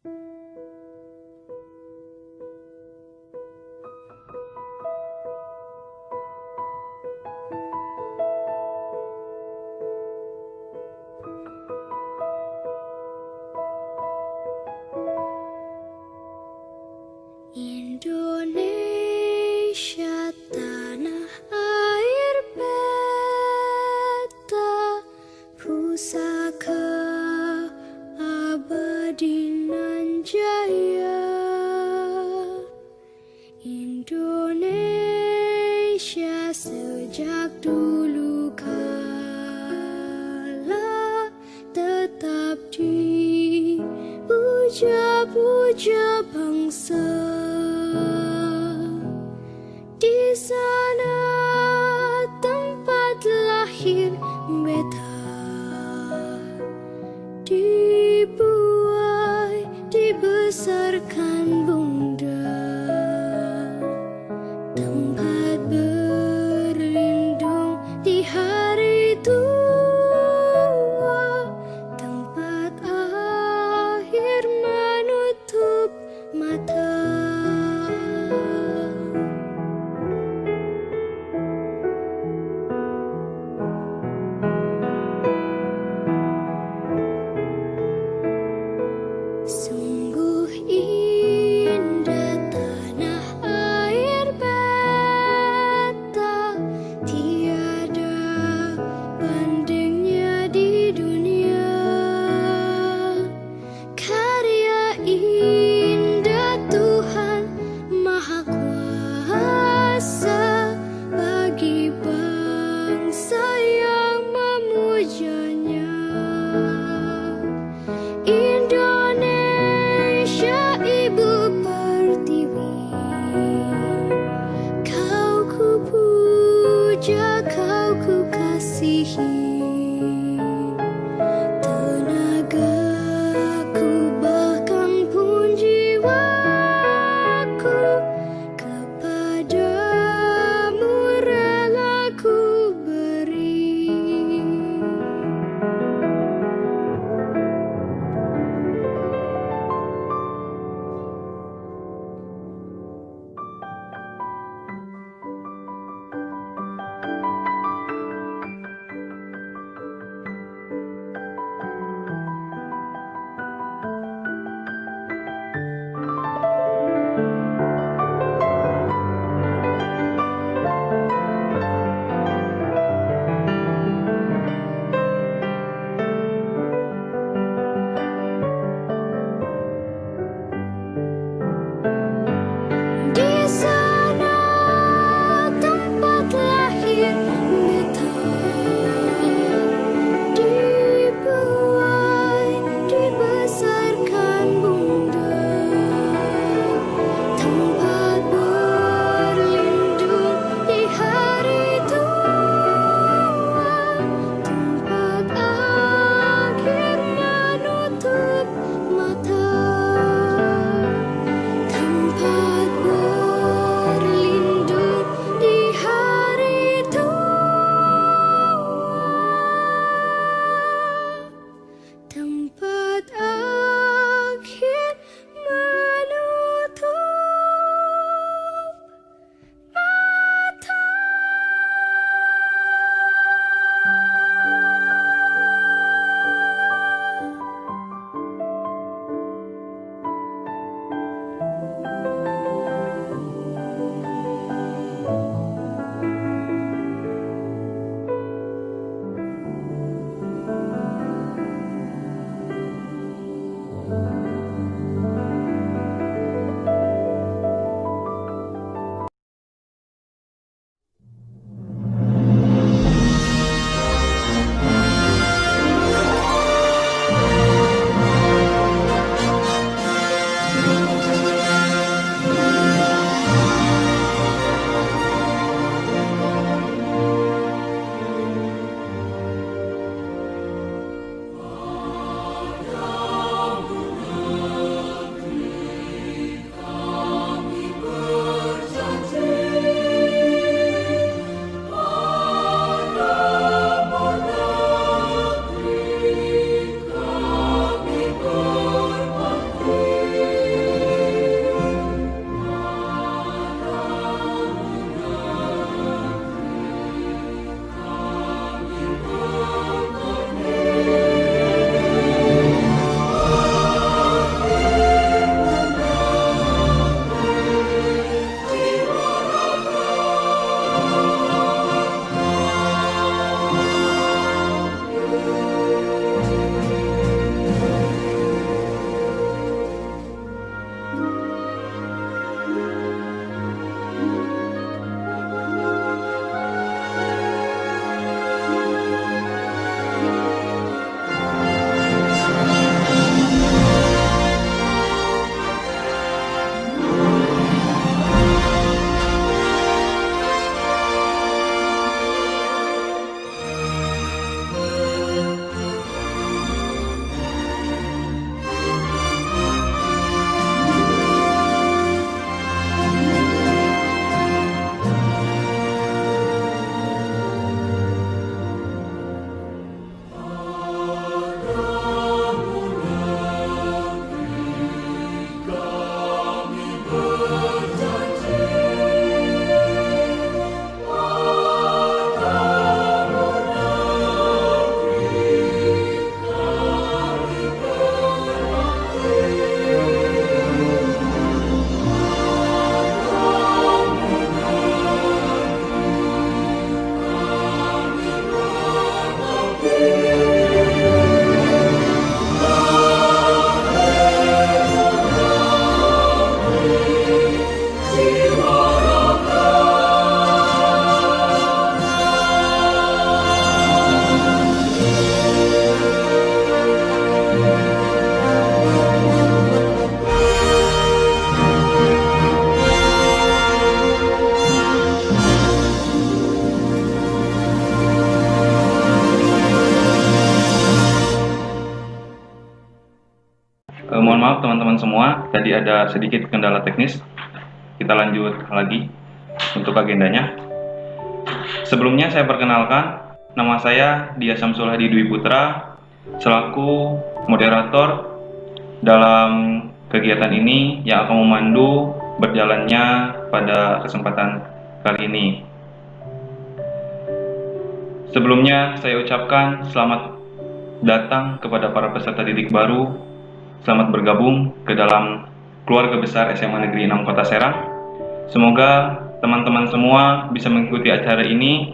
Indonesia tanah air beta, pusaka abadi nan jaya. Indonesia sejak dulu kala tetap dipuja-puja bangsa. Di sana tempat lahir beta, dibuai, dibesarkan bunda, tempat berlindung di hari tua, tempat akhir menutup mata. Sungguh indah tanah air beta, tiada bandingnya di dunia. Karya indah Tuhan Maha Kuasa bagi bangsa yang memujanya. Indonesia ibu pertiwi, kau ku puja, kau ku kasihi. Tenagaku bahkan pun jiwaku kepadamu rela ku beri. maaf teman-teman semua, tadi ada sedikit kendala teknis. Kita lanjut lagi untuk agendanya. Sebelumnya saya perkenalkan, nama saya Dia Syamsul Hadi Dwi Putra, selaku moderator dalam kegiatan ini yang akan memandu berjalannya pada kesempatan kali ini. Sebelumnya saya ucapkan selamat datang kepada para peserta didik baru. Selamat bergabung ke dalam keluarga besar SMA Negeri 6 Kota Serang. Semoga teman-teman semua bisa mengikuti acara ini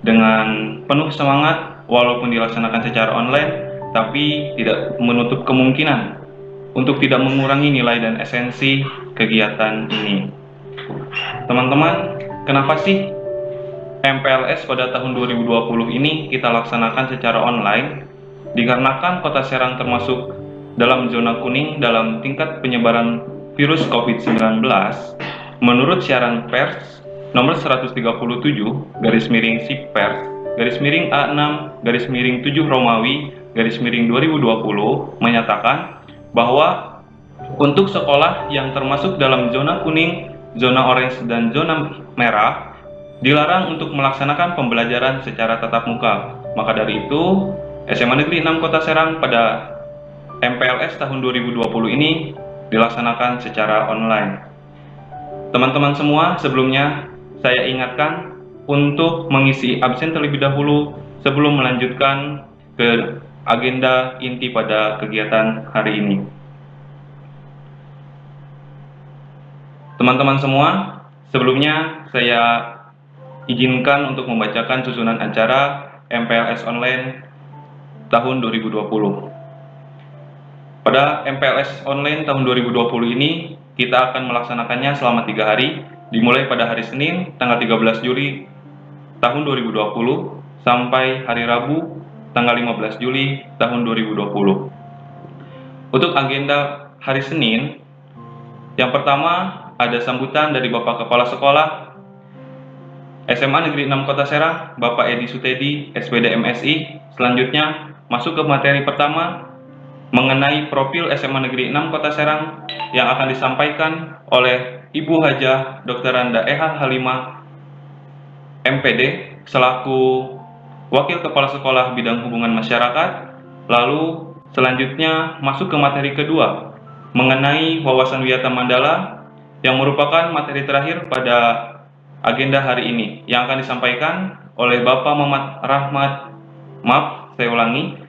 dengan penuh semangat walaupun dilaksanakan secara online, tapi tidak menutup kemungkinan untuk tidak mengurangi nilai dan esensi kegiatan ini. Teman-teman, kenapa sih MPLS pada tahun 2020 ini kita laksanakan secara online? Dikarenakan Kota Serang termasuk dalam zona kuning dalam tingkat penyebaran virus COVID-19, menurut siaran pers nomor 137/SIPPERS/A6/7 Romawi /2020 menyatakan bahwa untuk sekolah yang termasuk dalam zona kuning, zona orange, dan zona merah dilarang untuk melaksanakan pembelajaran secara tatap muka. Maka dari itu, SMA Negeri 6 Kota Serang pada MPLS tahun 2020 ini dilaksanakan secara online. Teman-teman semua, sebelumnya saya ingatkan untuk mengisi absen terlebih dahulu sebelum melanjutkan ke agenda inti pada kegiatan hari ini. Teman-teman semua, sebelumnya saya izinkan untuk membacakan susunan acara MPLS online tahun 2020. Pada MPLS online tahun 2020 ini, kita akan melaksanakannya selama 3 hari, dimulai pada hari Senin, tanggal 13 Juli tahun 2020, sampai hari Rabu, tanggal 15 Juli tahun 2020. Untuk agenda hari Senin, yang pertama ada sambutan dari Bapak Kepala Sekolah SMA Negeri 6 Kota Serang, Bapak Edi Sutedi, SPD MSI. Selanjutnya, masuk ke materi pertama, mengenai profil SMA Negeri 6 Kota Serang yang akan disampaikan oleh Ibu Hajah Dr. Randa Eha Halimah, MPD, selaku Wakil Kepala Sekolah Bidang Hubungan Masyarakat. Lalu selanjutnya masuk ke materi kedua, mengenai wawasan wiyata Mandala yang merupakan materi terakhir pada agenda hari ini, yang akan disampaikan oleh Bapak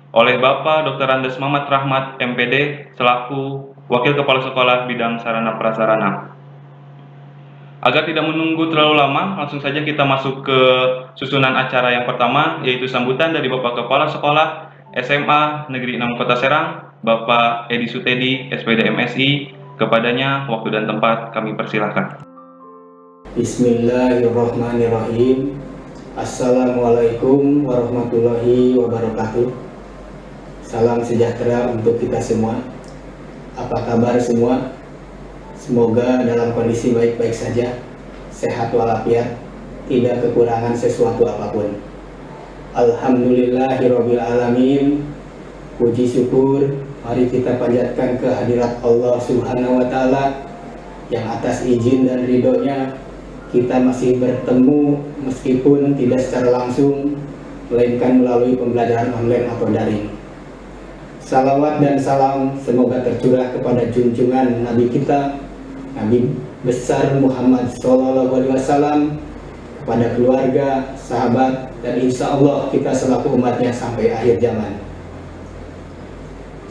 oleh Bapak Dr. Andes Mamat Rahmat, MPD, selaku Wakil Kepala Sekolah Bidang Sarana Prasarana. Agar tidak menunggu terlalu lama, langsung saja kita masuk ke susunan acara yang pertama, yaitu sambutan dari Bapak Kepala Sekolah SMA Negeri 6 Kota Serang, Bapak Edi Sutedi, SPD MSI. Kepadanya waktu dan tempat kami persilahkan. Bismillahirrahmanirrahim. Assalamualaikum warahmatullahi wabarakatuh. Salam sejahtera untuk kita semua. Apa kabar semua? Semoga dalam kondisi baik-baik saja, sehat walafiat, tidak kekurangan sesuatu apapun. Alhamdulillahirabbil alamin. Puji syukur mari kita panjatkan kehadirat Allah Subhanahu wa taala yang atas izin dan ridhonya kita masih bertemu meskipun tidak secara langsung, melainkan melalui pembelajaran online atau daring. Salawat dan salam semoga tercurah kepada junjungan Nabi kita, Nabi besar Muhammad SAW, kepada keluarga, sahabat, dan insya Allah kita selaku umatnya sampai akhir zaman.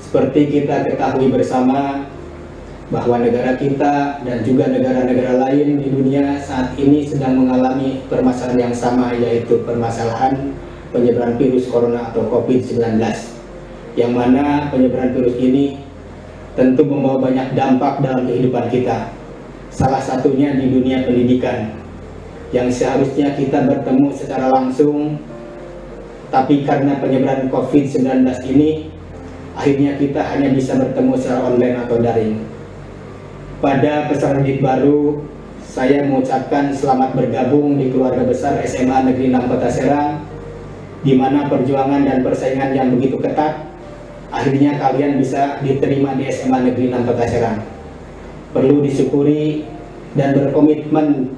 Seperti kita ketahui bersama bahwa negara kita dan juga negara-negara lain di dunia saat ini sedang mengalami permasalahan yang sama, yaitu permasalahan penyebaran virus corona atau COVID-19, yang mana penyebaran virus ini tentu membawa banyak dampak dalam kehidupan kita. Salah satunya di dunia pendidikan, yang seharusnya kita bertemu secara langsung, tapi karena penyebaran COVID-19 ini, akhirnya kita hanya bisa bertemu secara online atau daring. Pada peserta didik baru, saya mengucapkan selamat bergabung di keluarga besar SMA Negeri 6 Kota Serang, di mana perjuangan dan persaingan yang begitu ketat akhirnya kalian bisa diterima di SMA Negeri 6 Kota Serang. Perlu disyukuri dan berkomitmen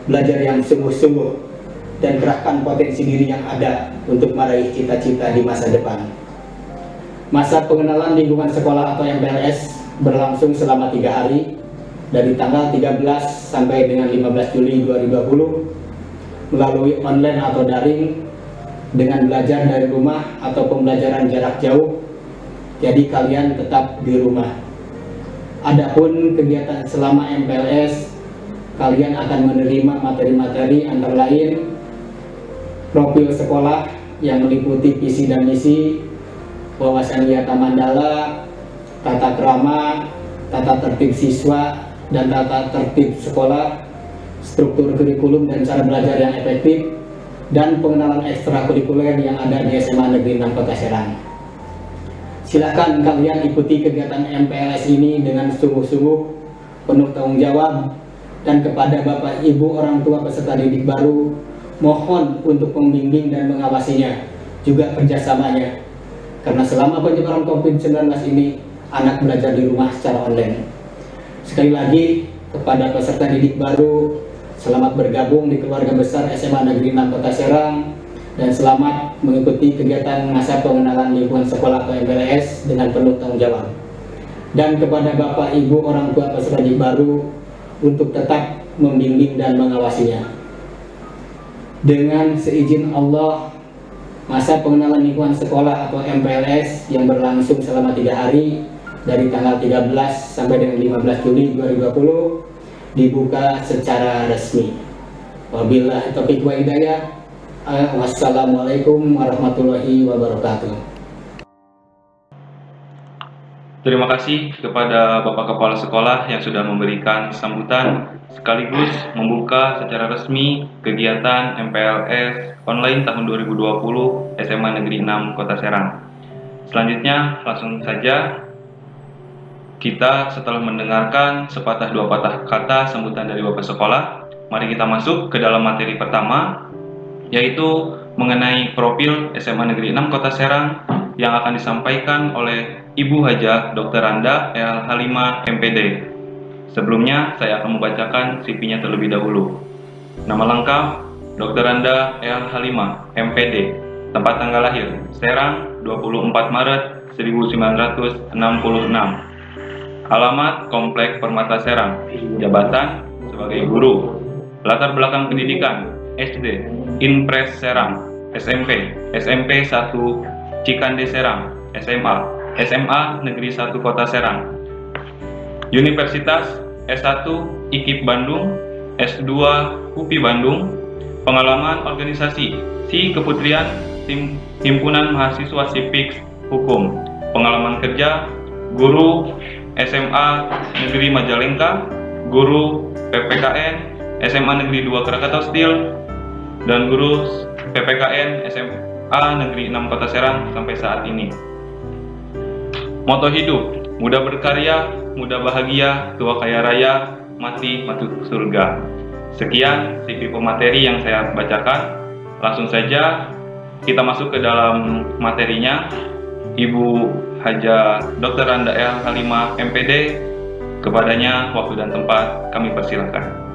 belajar yang sungguh-sungguh dan kerahkan potensi diri yang ada untuk meraih cita-cita di masa depan. Masa pengenalan lingkungan sekolah atau MPLS berlangsung selama 3 hari dari tanggal 13 sampai dengan 15 Juli 2020 melalui online atau daring dengan belajar dari rumah atau pembelajaran jarak jauh. Jadi kalian tetap di rumah. Adapun kegiatan selama MPLS, kalian akan menerima materi-materi antara lain profil sekolah yang meliputi visi dan misi, wawasan wiyata mandala, tata krama, tata tertib siswa dan tata tertib sekolah, struktur kurikulum dan cara belajar yang efektif, dan pengenalan ekstrakurikuler yang ada di SMA Negeri 6 Kota Serang. Silakan kalian ikuti kegiatan MPLS ini dengan sungguh-sungguh, penuh tanggung jawab, dan kepada Bapak Ibu orang tua peserta didik baru, mohon untuk membimbing dan mengawasinya, juga kerjasamanya. Karena selama penyebaran COVID-19 ini, anak belajar di rumah secara online. Sekali lagi, kepada peserta didik baru, selamat bergabung di keluarga besar SMA Negeri 6 Kota Serang, dan selamat mengikuti kegiatan masa pengenalan lingkungan sekolah atau MPLS dengan penuh tanggung jawab. Dan kepada Bapak Ibu orang tua peserta didik baru, untuk tetap membimbing dan mengawasinya. Dengan seizin Allah, masa pengenalan lingkungan sekolah atau MPLS yang berlangsung selama 3 hari dari tanggal 13 sampai dengan 15 Juli 2020 dibuka secara resmi. Wabillahi taufiq wa hidayah. Wassalamualaikum warahmatullahi wabarakatuh. Terima kasih kepada Bapak Kepala Sekolah yang sudah memberikan sambutan sekaligus membuka secara resmi kegiatan MPLS online tahun 2020 SMA Negeri 6 Kota Serang. Selanjutnya langsung saja kita setelah mendengarkan sepatah dua patah kata sambutan dari Bapak Sekolah, mari kita masuk ke dalam materi pertama, yaitu mengenai profil SMA Negeri 6 Kota Serang yang akan disampaikan oleh Ibu Hajah Dr. Randa L. Halimah MPD. Sebelumnya saya akan membacakan CV-nya terlebih dahulu. Nama lengkap Dr. Randa L. Halimah MPD. Tempat tanggal lahir Serang 24 Maret 1966. Alamat Komplek Permata Serang. Jabatan sebagai guru. Latar belakang pendidikan SD Inpres Serang, SMP 1 Cikande Serang, SMA Negeri 1 Kota Serang, Universitas S1 IKIP Bandung, S2 UPI Bandung. Pengalaman organisasi Si Keputrian Himpunan Mahasiswa Sipik Hukum. Pengalaman kerja guru SMA Negeri Majalengka, guru PPKN SMA Negeri 2 Krakatau Steel, dan guru PPKN SMA Negeri 6 Kota Serang sampai saat ini. Moto hidup, muda berkarya, muda bahagia, tua kaya raya, mati masuk surga. Sekian CV pemateri yang saya bacakan. Langsung saja kita masuk ke dalam materinya. Ibu Hajah Dr. Randa L. Halimah MPD, kepadanya waktu dan tempat kami persilahkan.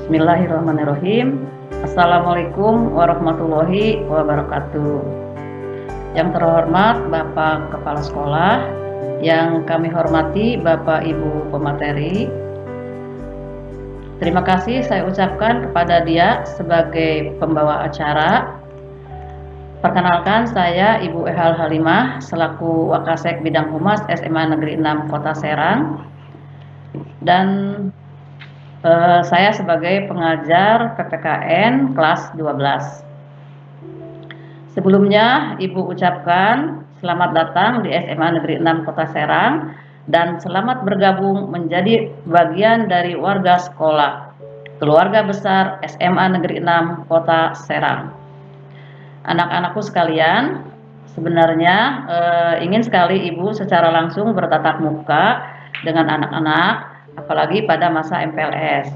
Bismillahirrahmanirrahim. Assalamualaikum warahmatullahi wabarakatuh. Yang terhormat Bapak Kepala Sekolah, yang kami hormati Bapak Ibu pemateri, terima kasih saya ucapkan kepada dia sebagai pembawa acara. Perkenalkan, saya Ibu Ehal Halimah selaku Wakasek Bidang Humas SMA Negeri 6 Kota Serang, dan saya sebagai pengajar PPKN kelas 12. Sebelumnya Ibu ucapkan selamat datang di SMA Negeri 6 Kota Serang dan selamat bergabung menjadi bagian dari warga sekolah keluarga besar SMA Negeri 6 Kota Serang. Anak-anakku sekalian, sebenarnya ingin sekali Ibu secara langsung bertatap muka dengan anak-anak, apalagi pada masa MPLS.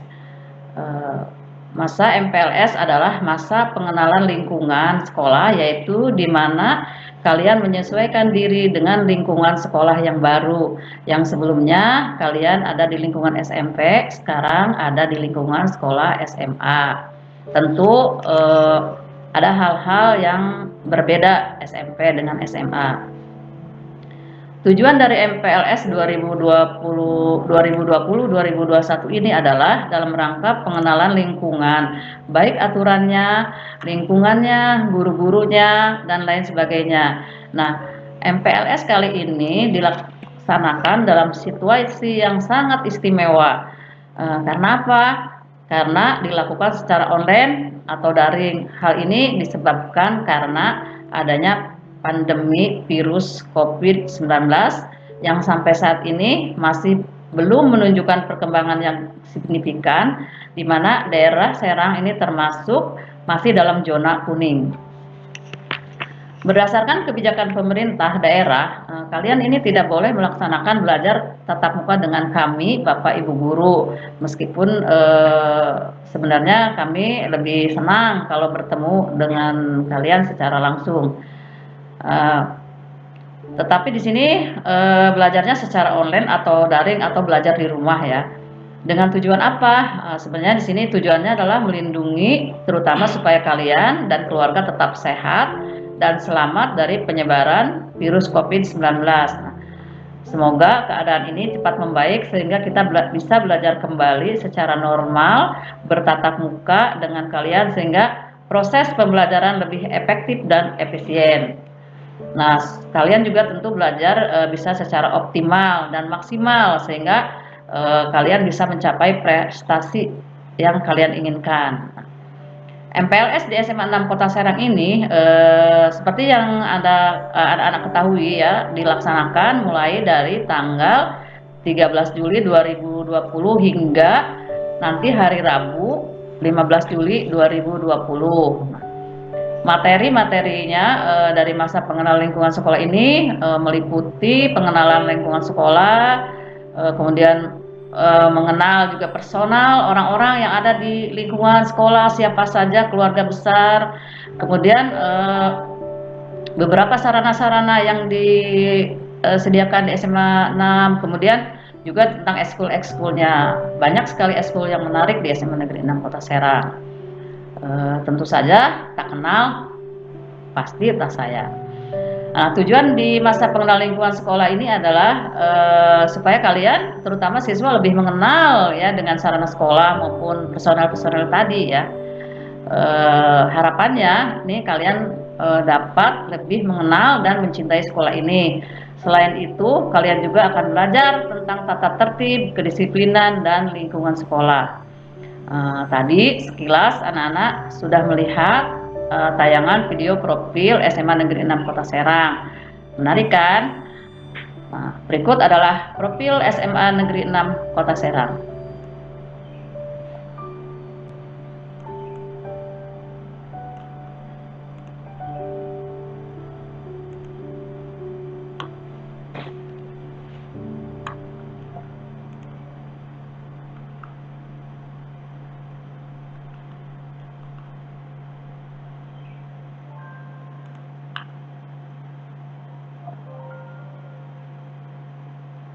Masa MPLS adalah masa pengenalan lingkungan sekolah, yaitu di mana kalian menyesuaikan diri dengan lingkungan sekolah yang baru. Yang sebelumnya kalian ada di lingkungan SMP, sekarang ada di lingkungan sekolah SMA. Tentu ada hal-hal yang berbeda SMP dengan SMA. Tujuan dari MPLS 2020-2021 ini adalah dalam rangka pengenalan lingkungan, baik aturannya, lingkungannya, guru-gurunya, dan lain sebagainya. Nah, MPLS kali ini dilaksanakan dalam situasi yang sangat istimewa. Karena apa? Karena dilakukan secara online atau daring. Hal ini disebabkan karena adanya pandemi virus COVID-19 yang sampai saat ini masih belum menunjukkan perkembangan yang signifikan, di mana daerah Serang ini termasuk masih dalam zona kuning. Berdasarkan kebijakan pemerintah daerah, kalian ini tidak boleh melaksanakan belajar tatap muka dengan kami, Bapak Ibu guru. Meskipun sebenarnya kami lebih senang kalau bertemu dengan kalian secara langsung. Tetapi di sini belajarnya secara online atau daring atau belajar di rumah ya. Dengan tujuan apa? Sebenarnya di sini tujuannya adalah melindungi, terutama supaya kalian dan keluarga tetap sehat dan selamat dari penyebaran virus COVID-19. Semoga keadaan ini cepat membaik sehingga kita bisa belajar kembali secara normal, bertatap muka dengan kalian sehingga proses pembelajaran lebih efektif dan efisien. Nah, kalian juga tentu belajar bisa secara optimal dan maksimal sehingga kalian bisa mencapai prestasi yang kalian inginkan. MPLS di SMA 6 Kota Serang ini seperti yang anak-anak ketahui ya, dilaksanakan mulai dari tanggal 13 Juli 2020 hingga nanti hari Rabu 15 Juli 2020. Materi-materinya dari masa pengenalan lingkungan sekolah ini meliputi pengenalan lingkungan sekolah, kemudian mengenal juga personal orang-orang yang ada di lingkungan sekolah, siapa saja keluarga besar, kemudian beberapa sarana-sarana yang disediakan di SMA 6, kemudian juga tentang ekskul-ekskulnya. Banyak sekali ekskul yang menarik di SMA Negeri 6 Kota Serang. Tentu saja tak kenal pasti tak sayang. Nah, tujuan di masa pengenalan lingkungan sekolah ini adalah supaya kalian, terutama siswa, lebih mengenal ya dengan sarana sekolah maupun personel-personel tadi ya. Harapannya nih kalian dapat lebih mengenal dan mencintai sekolah ini. Selain itu, kalian juga akan belajar tentang tata tertib, kedisiplinan, dan lingkungan sekolah. Tadi sekilas anak-anak sudah melihat tayangan video profil SMA Negeri 6 Kota Serang. Menarik kan? Nah, berikut adalah profil SMA Negeri 6 Kota Serang.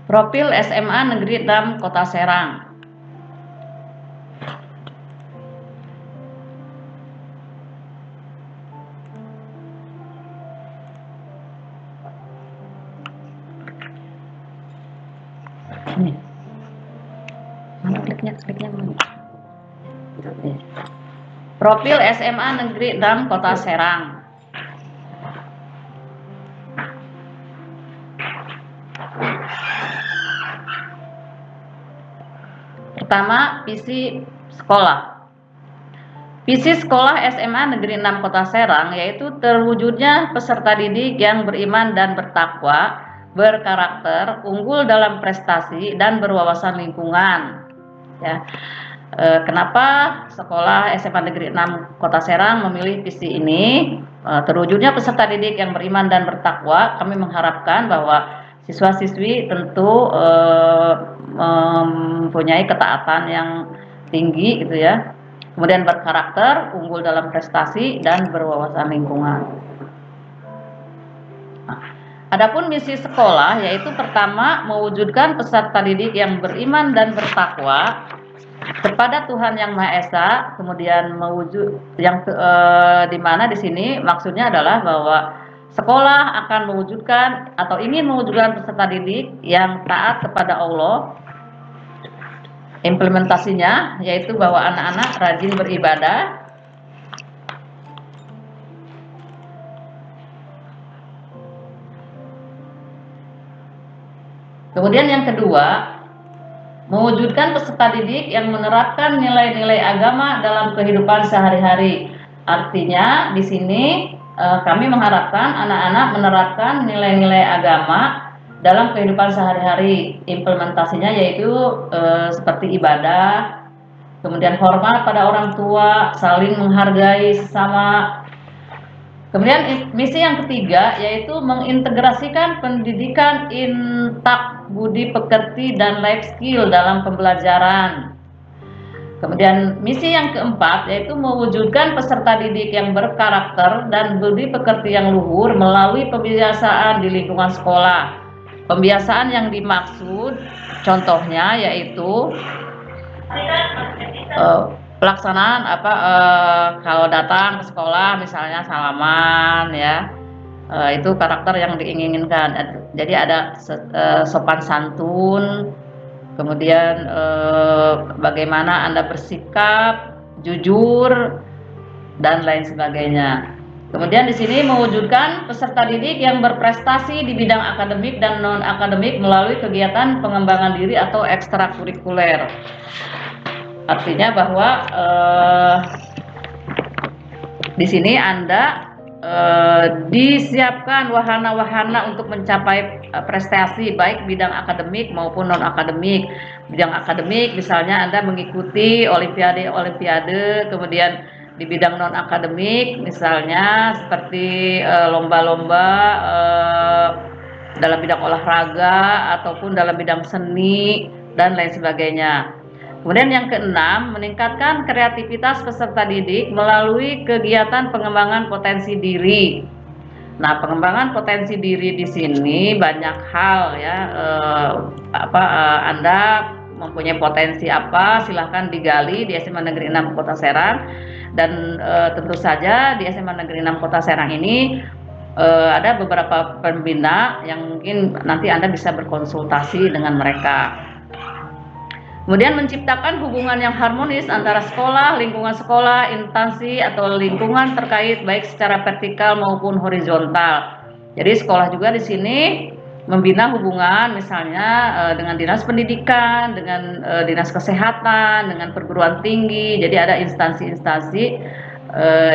Profil SMA Negeri 6 Kota Serang. Nih. Mana kliknya mana? Nih. Profil SMA Negeri 6 Kota Serang. Pertama, visi sekolah. Visi sekolah SMA Negeri 6 Kota Serang yaitu terwujudnya peserta didik yang beriman dan bertakwa, berkarakter, unggul dalam prestasi dan berwawasan lingkungan. Ya. Kenapa sekolah SMA Negeri 6 Kota Serang memilih visi ini? Terwujudnya peserta didik yang beriman dan bertakwa, kami mengharapkan bahwa siswa-siswi tentu mempunyai ketaatan yang tinggi gitu ya. Kemudian berkarakter, unggul dalam prestasi dan berwawasan lingkungan. Adapun misi sekolah yaitu pertama mewujudkan peserta didik yang beriman dan bertakwa kepada Tuhan Yang Maha Esa, kemudian di mana di sini maksudnya adalah bahwa sekolah akan mewujudkan atau ingin mewujudkan peserta didik yang taat kepada Allah. Implementasinya yaitu bahwa anak-anak rajin beribadah, kemudian yang kedua mewujudkan peserta didik yang menerapkan nilai-nilai agama dalam kehidupan sehari-hari. Artinya di sini kami mengharapkan anak-anak menerapkan nilai-nilai agama dalam kehidupan sehari-hari. Implementasinya yaitu seperti ibadah, kemudian hormat pada orang tua, saling menghargai sesama. Kemudian misi yang ketiga yaitu mengintegrasikan pendidikan intak budi pekerti dan life skill dalam pembelajaran. Kemudian misi yang keempat yaitu mewujudkan peserta didik yang berkarakter dan budi pekerti yang luhur melalui pembiasaan di lingkungan sekolah. Pembiasaan yang dimaksud contohnya yaitu pelaksanaan kalau datang ke sekolah misalnya salaman ya, itu karakter yang diinginkan. Jadi ada sopan santun, kemudian bagaimana Anda bersikap, jujur dan lain sebagainya. Kemudian di sini mewujudkan peserta didik yang berprestasi di bidang akademik dan non akademik melalui kegiatan pengembangan diri atau ekstrakurikuler. Artinya bahwa di sini Anda disiapkan wahana-wahana untuk mencapai prestasi baik bidang akademik maupun non akademik. Bidang akademik misalnya Anda mengikuti olimpiade, kemudian di bidang non akademik misalnya seperti lomba-lomba dalam bidang olahraga ataupun dalam bidang seni dan lain sebagainya. Kemudian yang keenam, meningkatkan kreativitas peserta didik melalui kegiatan pengembangan potensi diri. Nah, pengembangan potensi diri di sini banyak hal ya. Anda mempunyai potensi apa, silahkan digali di SMA Negeri 6 Kota Serang. Dan tentu saja di SMA Negeri 6 Kota Serang ini ada beberapa pembina yang mungkin nanti Anda bisa berkonsultasi dengan mereka. Kemudian menciptakan hubungan yang harmonis antara sekolah, lingkungan sekolah, instansi atau lingkungan terkait baik secara vertikal maupun horizontal. Jadi sekolah juga di sini membina hubungan misalnya dengan dinas pendidikan, dengan dinas kesehatan, dengan perguruan tinggi. Jadi ada instansi-instansi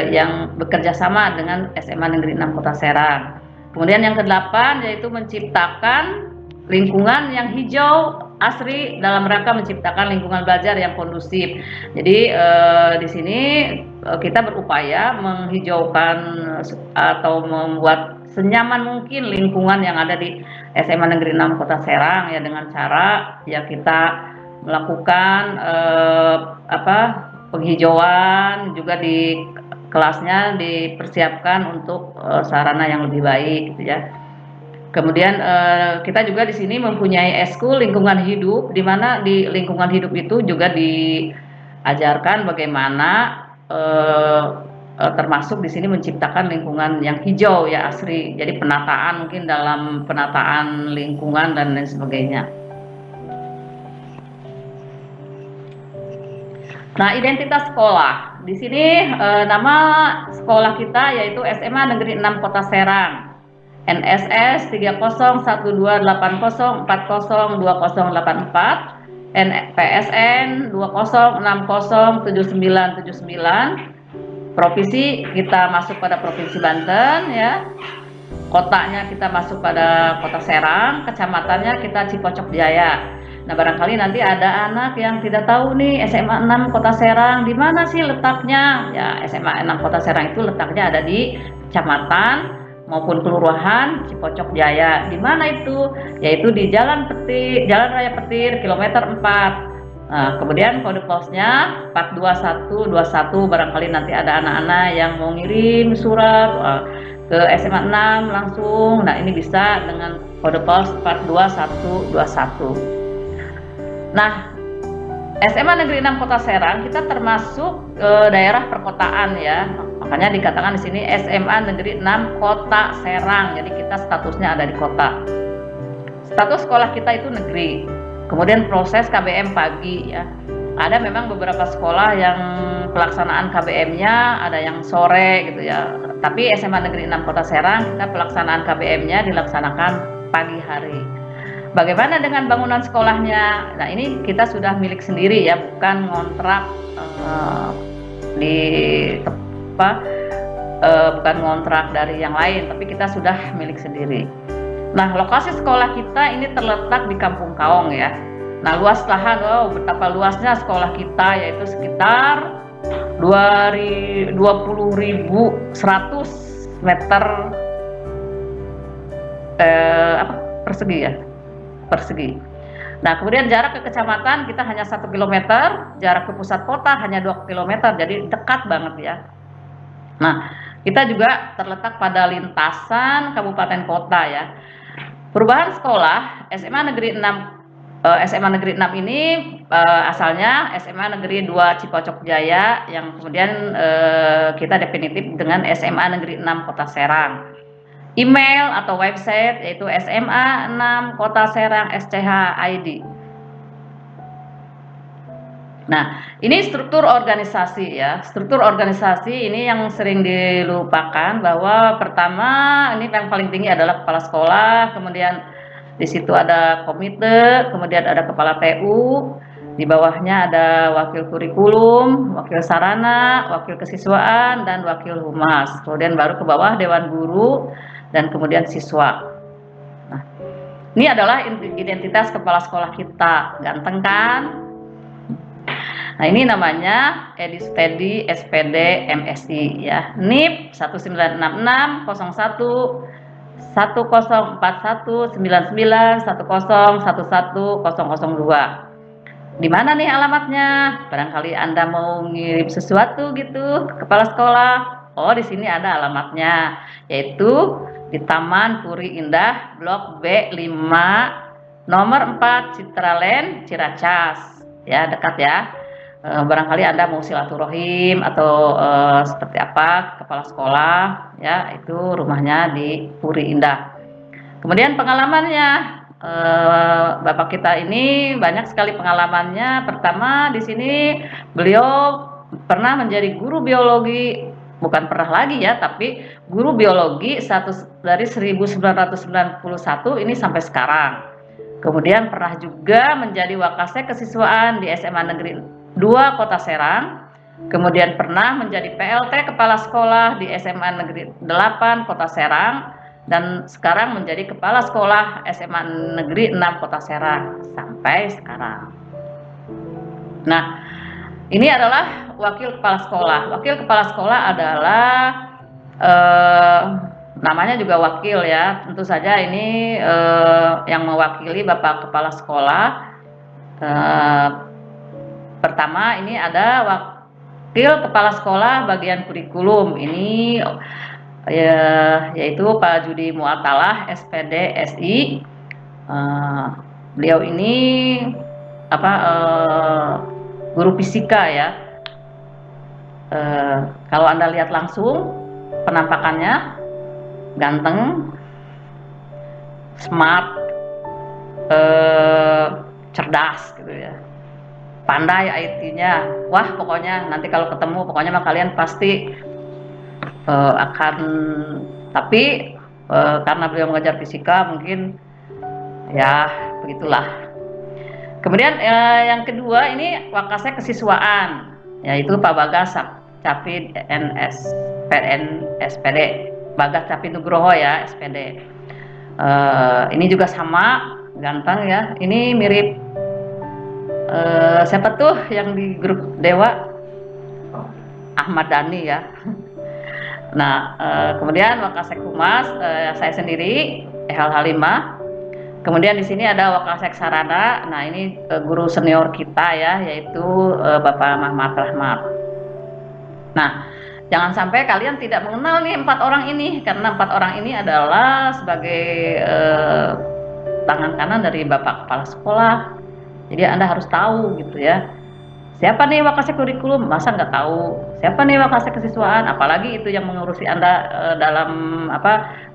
yang bekerja sama dengan SMA Negeri 6 Kota Serang. Kemudian yang ke-8 yaitu menciptakan lingkungan yang hijau asri dalam rangka menciptakan lingkungan belajar yang kondusif. Jadi di sini kita berupaya menghijaukan atau membuat senyaman mungkin lingkungan yang ada di SMA Negeri 6 Kota Serang ya, dengan cara ya kita melakukan penghijauan juga di kelasnya dipersiapkan untuk sarana yang lebih baik gitu ya. Kemudian kita juga di sini mempunyai eskul lingkungan hidup, di mana di lingkungan hidup itu juga diajarkan bagaimana termasuk di sini menciptakan lingkungan yang hijau ya asri. Jadi penataan mungkin dalam penataan lingkungan dan lain sebagainya. Nah, identitas sekolah. Di sini nama sekolah kita yaitu SMA Negeri 6 Kota Serang. NSS 3018040204, PSN 20607979. Provinsi kita masuk pada Provinsi Banten ya. Kotanya kita masuk pada Kota Serang, kecamatannya kita Cipocok Jaya. Nah, barangkali nanti ada anak yang tidak tahu nih SMA 6 Kota Serang di mana sih letaknya? Ya, SMA 6 Kota Serang itu letaknya ada di kecamatan maupun kelurahan Cipocok Jaya. Di mana itu? Yaitu di Jalan Petir, Jalan Raya Petir, kilometer 4. Nah, kemudian kode posnya 42121. Barangkali nanti ada anak-anak yang mau ngirim surat ke SMA 6 langsung. Nah, ini bisa dengan kode pos 42121. Nah, SMA Negeri 6 Kota Serang kita termasuk daerah perkotaan ya. Makanya dikatakan di sini SMA Negeri 6 Kota Serang. Jadi kita statusnya ada di kota. Status sekolah kita itu negeri. Kemudian proses KBM pagi ya. Ada memang beberapa sekolah yang pelaksanaan KBM-nya ada yang sore gitu ya. Tapi SMA Negeri 6 Kota Serang kita pelaksanaan KBM-nya dilaksanakan pagi hari. Bagaimana dengan bangunan sekolahnya? Nah, ini kita sudah milik sendiri ya, bukan ngontrak bukan ngontrak dari yang lain, tapi kita sudah milik sendiri. Nah, lokasi sekolah kita ini terletak di Kampung Kaong ya. Nah, luas lahan, betapa luasnya sekolah kita, yaitu sekitar 20.100 meter persegi ya. Persegi. Nah, kemudian jarak ke kecamatan kita hanya 1 km, jarak ke pusat kota hanya 2 km, jadi dekat banget ya. Nah, kita juga terletak pada lintasan kabupaten kota ya. Perubahan sekolah SMA Negeri 6 ini asalnya SMA Negeri 2 Cipocok Jaya, yang kemudian kita definitif dengan SMA Negeri 6 Kota Serang. Email atau website yaitu SMA 6 Kota Serang SCH ID. Nah, ini struktur organisasi ya. Struktur organisasi ini yang sering dilupakan, bahwa pertama ini yang paling tinggi adalah kepala sekolah, kemudian di situ ada komite, kemudian ada kepala TU, di bawahnya ada wakil kurikulum, wakil sarana, wakil kesiswaan, dan wakil humas. Kemudian baru ke bawah dewan guru dan kemudian siswa. Nah, ini adalah identitas kepala sekolah kita, ganteng kan? Nah, ini namanya Edi Stedi SPD MSI ya. NIP 196601119910110002. Di mana nih alamatnya? Barangkali Anda mau ngirim sesuatu gitu ke kepala sekolah. Oh, di sini ada alamatnya, yaitu di Taman Puri Indah Blok B5 nomor 4 Citraland Ciracas. Ya, dekat ya. Barangkali Anda mau silaturahim atau seperti apa kepala sekolah ya, itu rumahnya di Puri Indah. Kemudian pengalamannya, Bapak kita ini banyak sekali pengalamannya. Pertama, di sini beliau pernah menjadi guru biologi, bukan pernah lagi ya, tapi guru biologi dari 1991 ini sampai sekarang. Kemudian pernah juga menjadi wakasek kesiswaan di SMA Negeri 2 Kota Serang. Kemudian pernah menjadi PLT kepala sekolah di SMA Negeri 8 Kota Serang, dan sekarang menjadi kepala sekolah SMA Negeri 6 Kota Serang sampai sekarang. Nah, ini adalah wakil kepala sekolah. Wakil kepala sekolah adalah namanya juga wakil ya. Tentu saja ini yang mewakili Bapak Kepala Sekolah. Pertama ini ada wakil kepala sekolah bagian kurikulum. Ini yaitu Pak Judi Muatalah SPD SI. Beliau ini guru fisika ya. Kalau Anda lihat langsung penampakannya ganteng, smart, cerdas gitu ya. pandai IT-nya. Wah, pokoknya nanti kalau ketemu, pokoknya mah kalian pasti akan, tapi karena beliau mengajar fisika, mungkin ya begitulah. Kemudian yang kedua ini Wakasek kesiswaan, yaitu Pak Bagas Capi NS PN SPD, Bagas Capi Nugroho ya SPD. Ini juga sama ganteng ya. Ini mirip siapa tuh yang di grup Dewa, Ahmad Dhani ya. Nah, kemudian Wakasek Humas saya sendiri Ehal Halimah. Kemudian di sini ada Wakasek Sarana. Nah, ini guru senior kita ya, yaitu Bapak Mahmad Rahmat. Nah, jangan sampai kalian tidak mengenal nih 4 orang ini, karena 4 orang ini adalah sebagai tangan kanan dari Bapak Kepala Sekolah. Jadi Anda harus tahu gitu ya. Siapa nih Wakasek kurikulum? Masa nggak tahu? Siapa nih Wakasek kesiswaan? Apalagi itu yang mengurusi Anda dalam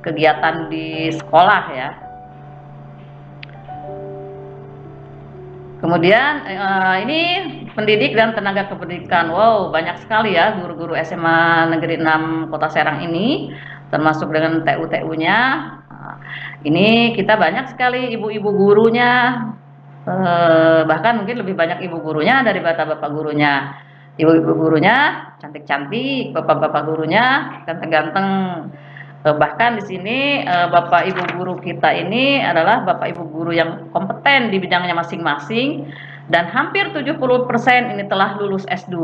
kegiatan di sekolah ya. Kemudian ini pendidik dan tenaga kependidikan. Wow, banyak sekali ya guru-guru SMA Negeri 6 Kota Serang ini, termasuk dengan TU-TU-nya. Ini kita banyak sekali ibu-ibu gurunya, bahkan mungkin lebih banyak ibu gurunya dari bapak-bapak gurunya. Ibu-ibu gurunya cantik-cantik, bapak-bapak gurunya ganteng-ganteng. Bahkan di sini bapak ibu guru kita ini adalah bapak ibu guru yang kompeten di bidangnya masing-masing, dan hampir 70% ini telah lulus S2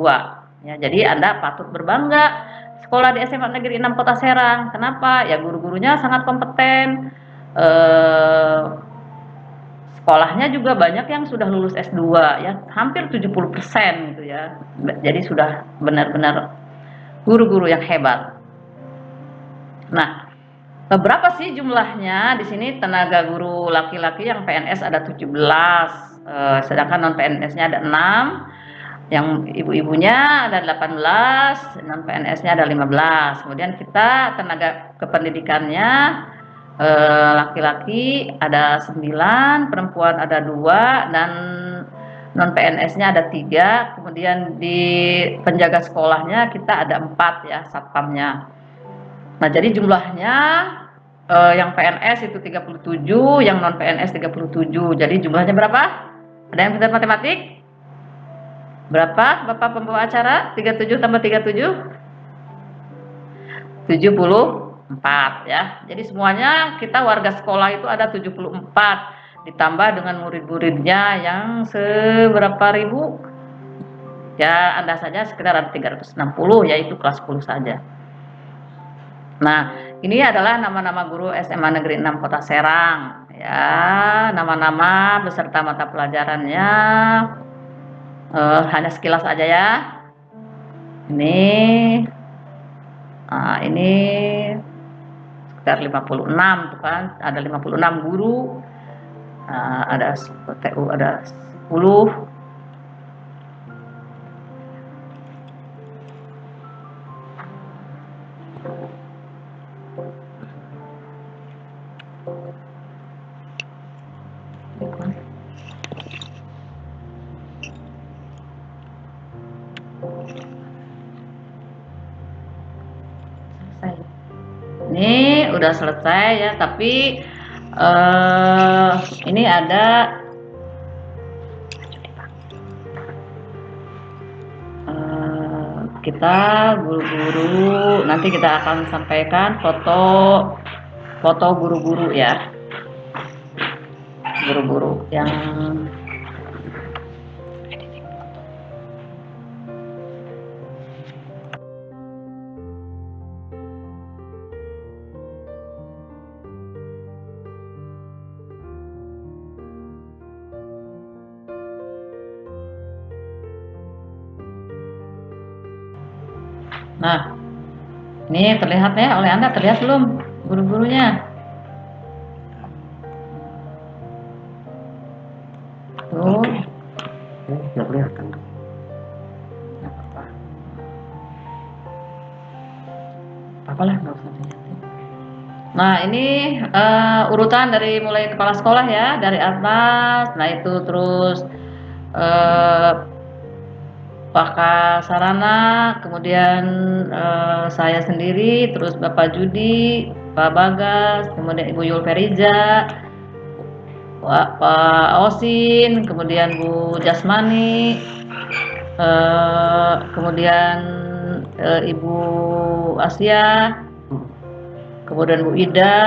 ya. Jadi Anda patut berbangga sekolah di SMA Negeri 6 Kota Serang. Kenapa? Ya guru-gurunya sangat kompeten, sekolahnya juga banyak yang sudah lulus S2 ya, hampir 70% gitu ya. Jadi sudah benar-benar guru-guru yang hebat. Nah, berapa sih jumlahnya? Di sini tenaga guru laki-laki yang PNS ada 17, sedangkan non PNS-nya ada 6, yang ibu-ibunya ada 18, non PNS-nya ada 15. Kemudian kita tenaga kependidikannya laki-laki ada 9, perempuan ada 2, dan non PNS-nya ada 3. Kemudian di penjaga sekolahnya kita ada 4 ya, satpamnya. Nah, jadi jumlahnya yang PNS itu 37, yang non PNS 37. Jadi jumlahnya berapa? Ada yang pintar matematik? Berapa Bapak pembawa acara? 37 tambah 37? 74 ya. Jadi semuanya kita warga sekolah itu ada 74, ditambah dengan murid-muridnya yang seberapa ribu? Ya, Anda saja sekitar ada 360, yaitu kelas 10 saja. Nah, ini adalah nama-nama guru SMA Negeri 6 Kota Serang ya, nama-nama beserta mata pelajarannya. Hanya sekilas aja ya. Ini sekitar 56 tuh kan, ada 56 guru. Ada TU ada 10. Ini udah selesai ya, tapi ini ada kita guru-guru, nanti kita akan sampaikan foto guru-guru ya, guru-guru yang nah, ini terlihat ya oleh Anda, terlihat belum guru-gurunya? Tuh. Nggak kelihatan. Apalah, nggak usah dilihatin. Nah, ini urutan dari mulai kepala sekolah ya, dari atas. Nah, itu terus Pak Sarana, kemudian saya sendiri, terus Bapak Judi, Pak Bagas, kemudian Ibu Yul Feriza, Pak Osin, kemudian Bu Jasmani, kemudian Ibu Asia, kemudian Bu Ida,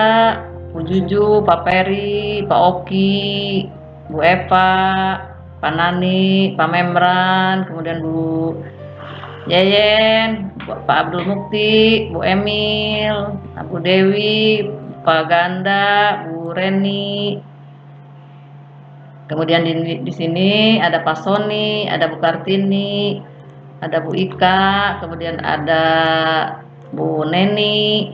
Bu Juju, Pak Peri, Pak Oki, Bu Eva, Pak Nani, Pak Memran, kemudian Bu Yeyen, Pak Abdul Mukti, Bu Emil, Bu Dewi, Pak Ganda, Bu Reni. Kemudian di sini ada Pak Soni, ada Bu Kartini, ada Bu Ika, kemudian ada Bu Neni.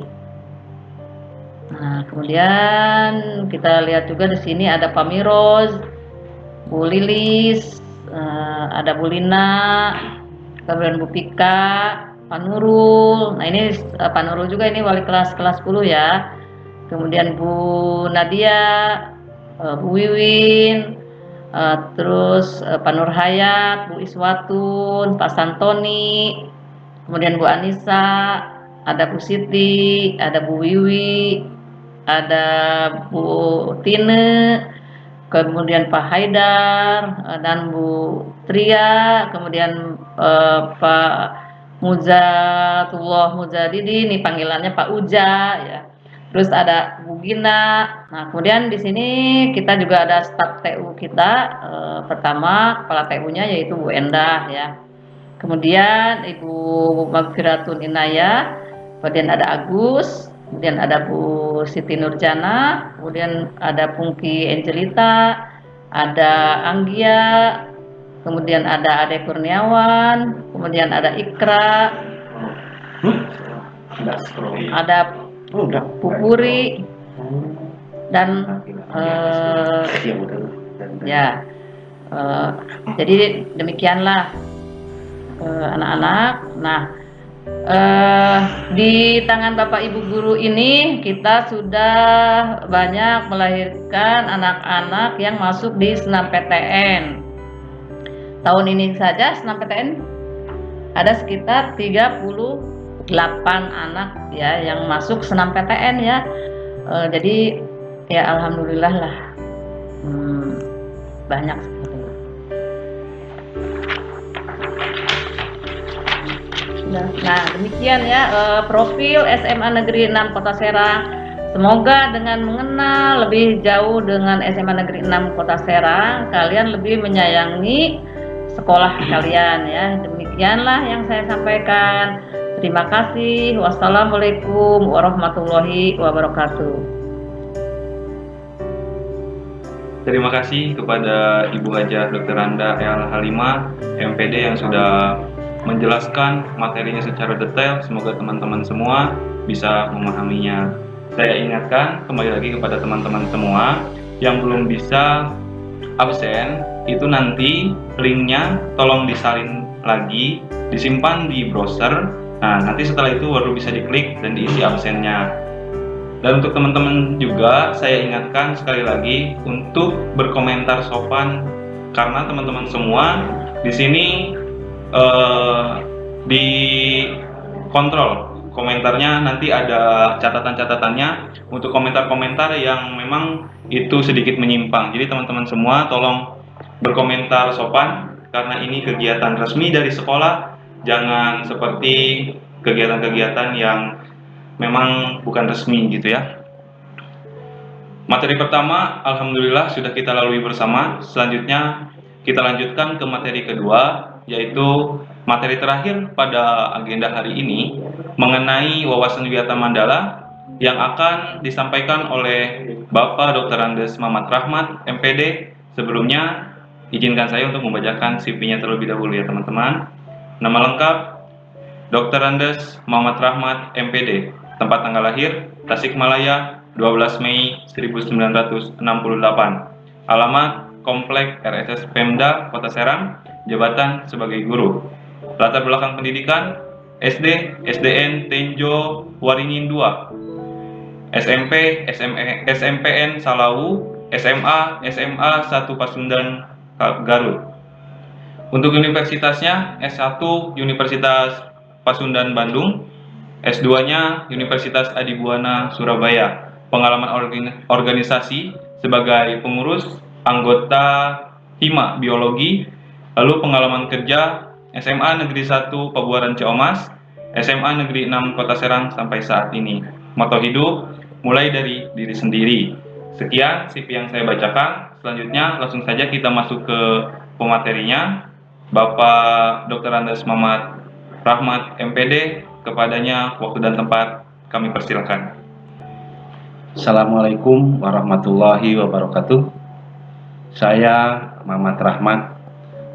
Nah, kemudian kita lihat juga di sini ada Pak Miroz, Bu Lilis, ada Bu Lina, kemudian Bu Pika, Pak Nurul. Nah, ini Pak Nurul juga ini wali kelas 10 ya. Kemudian Bu Nadia, Bu Wiwin, terus Pak Nur Hayat, Bu Iswatun, Pak Santoni, kemudian Bu Anissa, ada Bu Siti, ada Bu Wiwi, ada Bu Tine, kemudian Pak Haidar, dan Bu Tria, kemudian Pak Muzatullah Muzadidi, ini panggilannya Pak Uja ya. Terus ada Bu Gina. Nah, kemudian di sini kita juga ada staf TU kita. Pertama kepala TU-nya yaitu Bu Endah ya. Kemudian Ibu Magfiratun Inaya, kemudian ada Agus, kemudian ada Bu Siti Nurjana, kemudian ada Pungki Angelita, ada Anggia, kemudian ada Ade Kurniawan, kemudian ada Ikra, ada Pupuri, dan ya, jadi demikianlah anak-anak. Nah, di tangan Bapak Ibu guru ini kita sudah banyak melahirkan anak-anak yang masuk di senam PTN. Tahun ini saja senam PTN ada sekitar 38 anak ya yang masuk senam PTN ya. Jadi ya alhamdulillah lah, banyak sekali. Nah, demikian ya profil SMA Negeri 6 Kota Serang. Semoga dengan mengenal lebih jauh dengan SMA Negeri 6 Kota Serang, kalian lebih menyayangi sekolah kalian ya. Demikianlah yang saya sampaikan. Terima kasih. Wassalamualaikum warahmatullahi wabarakatuh. Terima kasih kepada Ibu Hajah Dr. Randa El Halimah, MPD yang sudah menjelaskan materinya secara detail. Semoga teman-teman semua bisa memahaminya. Saya ingatkan kembali lagi kepada teman-teman semua yang belum bisa absen, itu nanti linknya tolong disalin lagi, disimpan di browser. Nah, nanti setelah itu baru bisa diklik dan diisi absennya. Dan untuk teman-teman juga saya ingatkan sekali lagi untuk berkomentar sopan, karena teman-teman semua di sini dikontrol komentarnya, nanti ada catatan-catatannya untuk komentar-komentar yang memang itu sedikit menyimpang. Jadi teman-teman semua tolong berkomentar sopan, karena ini kegiatan resmi dari sekolah. Jangan seperti kegiatan-kegiatan yang memang bukan resmi gitu ya. Materi pertama alhamdulillah sudah kita lalui bersama. Selanjutnya kita lanjutkan ke materi kedua, yaitu materi terakhir pada agenda hari ini mengenai wawasan Wiyata Mandala yang akan disampaikan oleh Bapak Dr. Andes Mamat Rahmat, MPD. Sebelumnya izinkan saya untuk membacakan CV-nya terlebih dahulu ya teman-teman. Nama lengkap Dr. Andes Mamat Rahmat, MPD. Tempat tanggal lahir Tasikmalaya 12 Mei 1968. Alamat Komplek RSS Pemda Kota Serang, jabatan sebagai guru. Latar belakang pendidikan SD, SDN Tenjo Waringin 2, SMP, SMPN Salawu, SMA, SMA 1 Pasundan Garut. Untuk universitasnya S1 Universitas Pasundan Bandung, S2-nya Universitas Adibuana Surabaya. Pengalaman organisasi sebagai pengurus anggota Hima Biologi, lalu pengalaman kerja SMA Negeri 1 Pabuaran Ciamas, SMA Negeri 6 Kota Serang sampai saat ini. Moto hidup, mulai dari diri sendiri. Sekian CV yang saya bacakan. Selanjutnya langsung saja kita masuk ke pematerinya. Bapak Dr. Andes Mamat Rahmat MPD, kepadanya waktu dan tempat kami persilakan. Assalamualaikum warahmatullahi wabarakatuh. Saya Mamat Rahmat,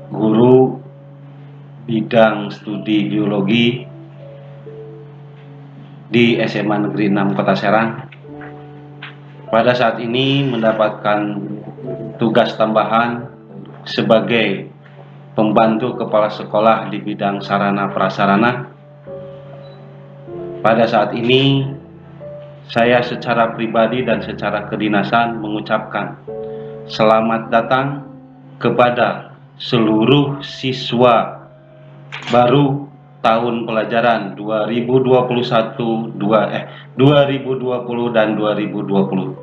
guru bidang studi biologi di SMA Negeri 6 Kota Serang. Pada saat ini mendapatkan tugas tambahan sebagai pembantu kepala sekolah di bidang sarana prasarana. Pada saat ini saya secara pribadi dan secara kedinasan mengucapkan selamat datang kepada seluruh siswa baru tahun pelajaran 2020 dan 2021.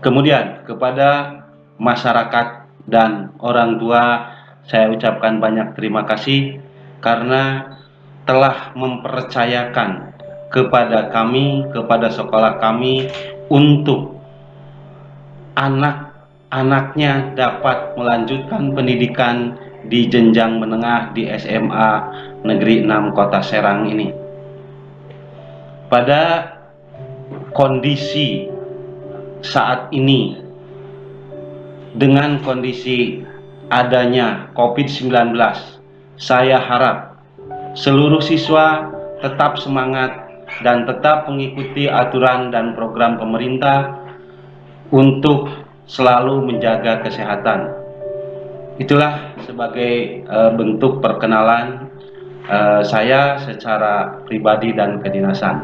Kemudian kepada masyarakat dan orang tua, saya ucapkan banyak terima kasih karena telah mempercayakan kepada kami, kepada sekolah kami, untuk anak-anaknya dapat melanjutkan pendidikan di jenjang menengah di SMA Negeri 6 Kota Serang ini. Pada kondisi saat ini, dengan kondisi adanya COVID-19, saya harap seluruh siswa tetap semangat dan tetap mengikuti aturan dan program pemerintah untuk selalu menjaga kesehatan. Itulah sebagai bentuk perkenalan saya secara pribadi dan kedinasan.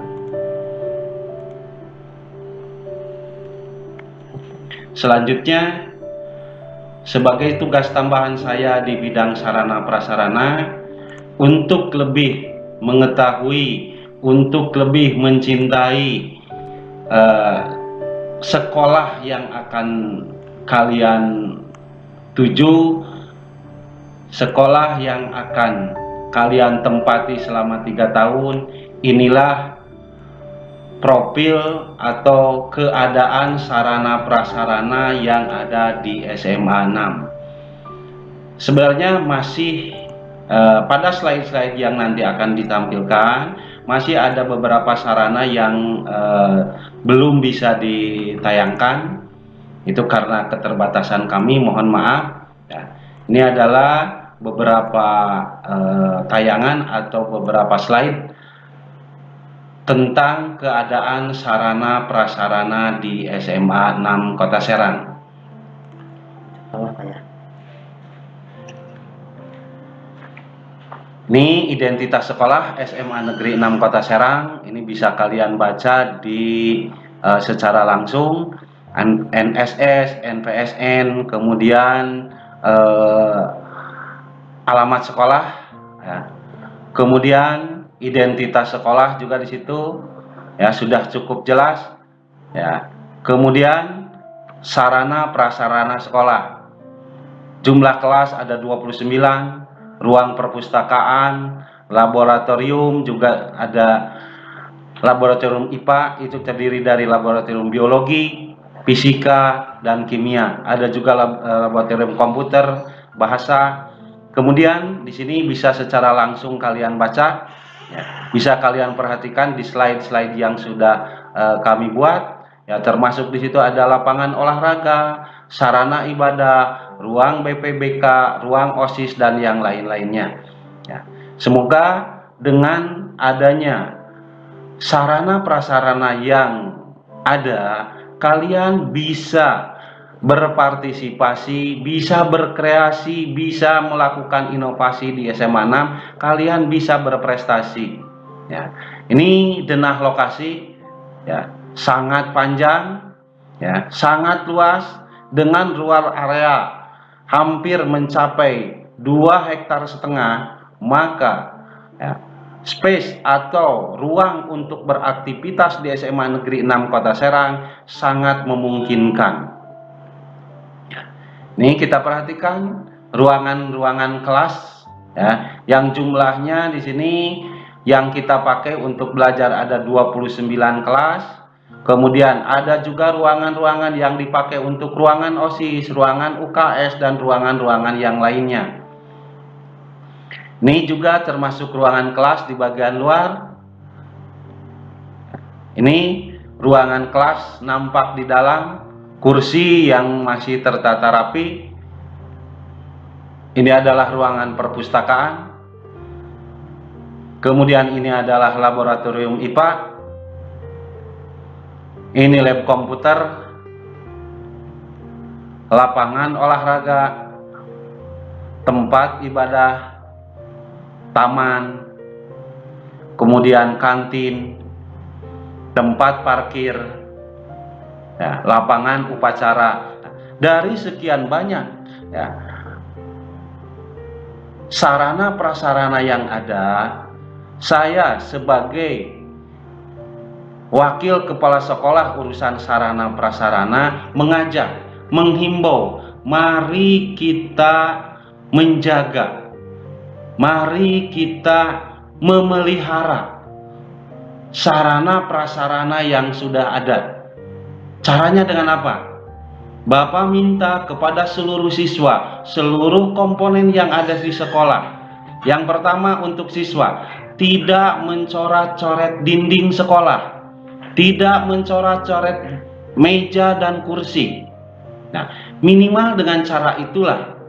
Selanjutnya, sebagai tugas tambahan saya di bidang sarana prasarana, untuk lebih mengetahui, untuk lebih mencintai sekolah yang akan kalian tuju, sekolah yang akan kalian tempati selama 3 tahun, inilah profil atau keadaan sarana prasarana yang ada di SMA 6. Sebenarnya masih pada slide-slide yang nanti akan ditampilkan, masih ada beberapa sarana yang belum bisa ditayangkan. Itu karena keterbatasan kami, mohon maaf. Ya, ini adalah beberapa tayangan atau beberapa slide tentang keadaan sarana prasarana di SMA 6 Kota Serang. Ini identitas sekolah SMA Negeri 6 Kota Serang. Ini bisa kalian baca di secara langsung, NSS, NPSN, kemudian alamat sekolah, ya. Kemudian identitas sekolah juga di situ, ya, sudah cukup jelas, ya. Kemudian sarana prasarana sekolah, jumlah kelas ada 29, ruang perpustakaan, laboratorium juga ada, laboratorium IPA itu terdiri dari laboratorium biologi, fisika, dan kimia. Ada juga laboratorium komputer, bahasa. Kemudian di sini bisa secara langsung kalian baca, ya, bisa kalian perhatikan di slide-slide yang sudah kami buat, ya, termasuk di situ ada lapangan olahraga, sarana ibadah, ruang BPBK, ruang OSIS, dan yang lain-lainnya. Ya. Semoga dengan adanya sarana prasarana yang ada, kalian bisa berpartisipasi, bisa berkreasi, bisa melakukan inovasi di SMA 6, kalian bisa berprestasi. Ya. Ini denah lokasi, ya, sangat panjang, ya, sangat luas, dengan ruang area hampir mencapai 2,5 hektar, maka ya, space atau ruang untuk beraktivitas di SMA Negeri 6 Kota Serang sangat memungkinkan. Ini kita perhatikan ruangan-ruangan kelas ya, yang jumlahnya di sini yang kita pakai untuk belajar ada 29 kelas. Kemudian ada juga ruangan-ruangan yang dipakai untuk ruangan OSIS, ruangan UKS, dan ruangan-ruangan yang lainnya. Ini juga termasuk ruangan kelas di bagian luar. Ini ruangan kelas nampak di dalam, kursi yang masih tertata rapi. Ini adalah ruangan perpustakaan. Kemudian ini adalah laboratorium IPA. Ini lab komputer, lapangan olahraga, tempat ibadah, taman, kemudian kantin, tempat parkir, ya, lapangan upacara. Dari sekian banyak ya, sarana prasarana yang ada, saya sebagai wakil kepala sekolah urusan sarana prasarana mengajak, menghimbau, mari kita menjaga, mari kita memelihara sarana prasarana yang sudah ada. Caranya dengan apa? Bapak minta kepada seluruh siswa, seluruh komponen yang ada di sekolah. Yang pertama untuk siswa, tidak mencoret-coret dinding sekolah, tidak mencoret-coret meja dan kursi. Nah, minimal dengan cara itulah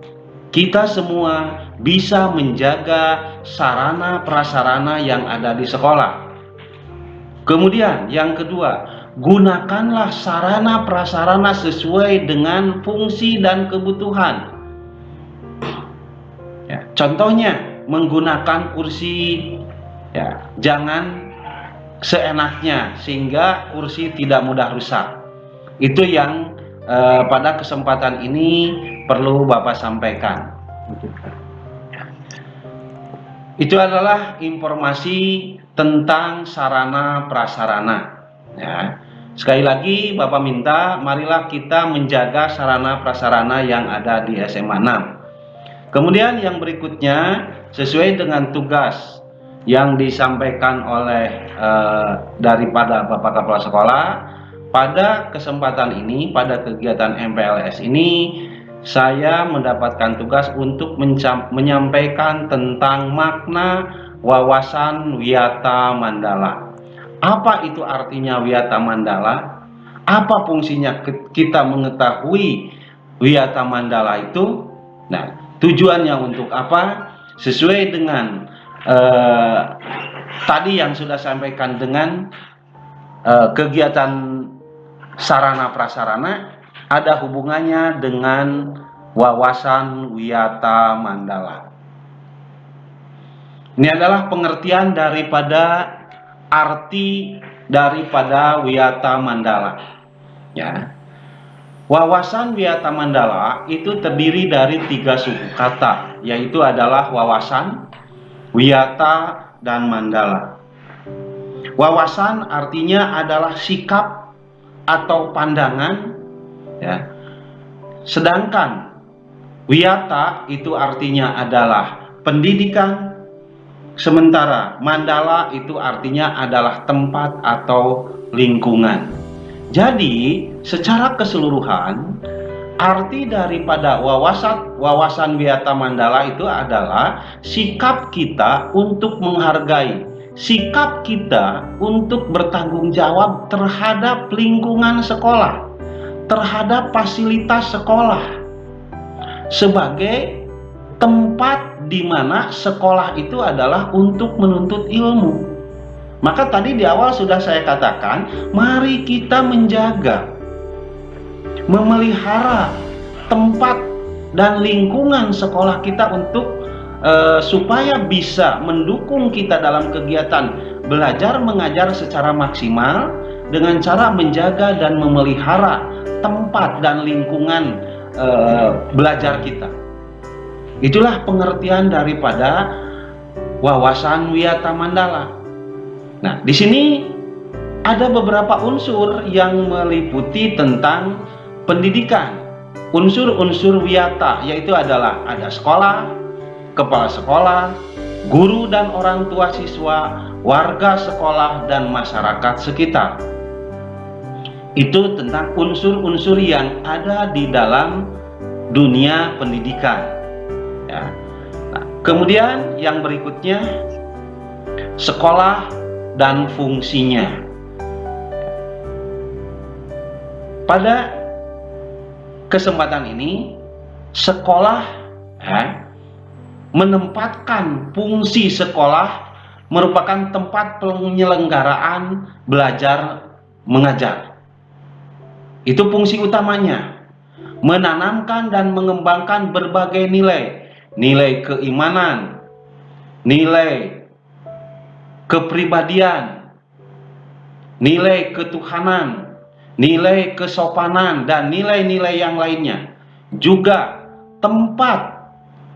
kita semua bisa menjaga sarana prasarana yang ada di sekolah. Kemudian yang kedua, gunakanlah sarana prasarana sesuai dengan fungsi dan kebutuhan. Ya, contohnya menggunakan kursi, ya, jangan seenaknya sehingga kursi tidak mudah rusak. Itu yang pada kesempatan ini perlu Bapak sampaikan. Itu adalah informasi tentang sarana prasarana ya. Sekali lagi Bapak minta, marilah kita menjaga sarana prasarana yang ada di SMA 6. Kemudian yang berikutnya, sesuai dengan tugas yang disampaikan oleh daripada Bapak Kepala Sekolah, pada kesempatan ini, pada kegiatan MPLS ini, saya mendapatkan tugas untuk menyampaikan tentang makna wawasan Wiyata Mandala. Apa itu artinya Wiyata Mandala? Apa fungsinya kita mengetahui Wiyata Mandala itu? Nah, tujuannya untuk apa? Sesuai dengan tadi yang sudah sampaikan dengan kegiatan sarana prasarana, ada hubungannya dengan wawasan Wiyata Mandala. Ini adalah pengertian daripada arti daripada Wiyata Mandala. Ya. Wawasan Wiyata Mandala itu terdiri dari 3 suku kata, yaitu adalah wawasan, Wiyata, dan Mandala. Wawasan artinya adalah sikap atau pandangan, ya. Sedangkan Wiyata itu artinya adalah pendidikan, sementara Mandala itu artinya adalah tempat atau lingkungan. Jadi secara keseluruhan arti daripada wawasan Wiyata Mandala itu adalah sikap kita untuk menghargai, sikap kita untuk bertanggung jawab terhadap lingkungan sekolah, terhadap fasilitas sekolah, sebagai tempat di mana sekolah itu adalah untuk menuntut ilmu. Maka tadi di awal sudah saya katakan, mari kita menjaga, memelihara tempat dan lingkungan sekolah kita untuk supaya bisa mendukung kita dalam kegiatan belajar mengajar secara maksimal dengan cara menjaga dan memelihara tempat dan lingkungan belajar kita. Itulah pengertian daripada wawasan Wiyata Mandala. Nah, di sini ada beberapa unsur yang meliputi tentang pendidikan. Unsur-unsur wiyata yaitu adalah ada sekolah, kepala sekolah, guru dan orang tua siswa, warga sekolah dan masyarakat sekitar. Itu tentang unsur-unsur yang ada di dalam dunia pendidikan. Ya. Nah, kemudian yang berikutnya sekolah dan fungsinya. Pada kesempatan ini, sekolah menempatkan fungsi sekolah merupakan tempat penyelenggaraan belajar mengajar. Itu fungsi utamanya, menanamkan dan mengembangkan berbagai nilai, nilai keimanan, nilai kepribadian, nilai ketuhanan, nilai kesopanan, dan nilai-nilai yang lainnya. Juga tempat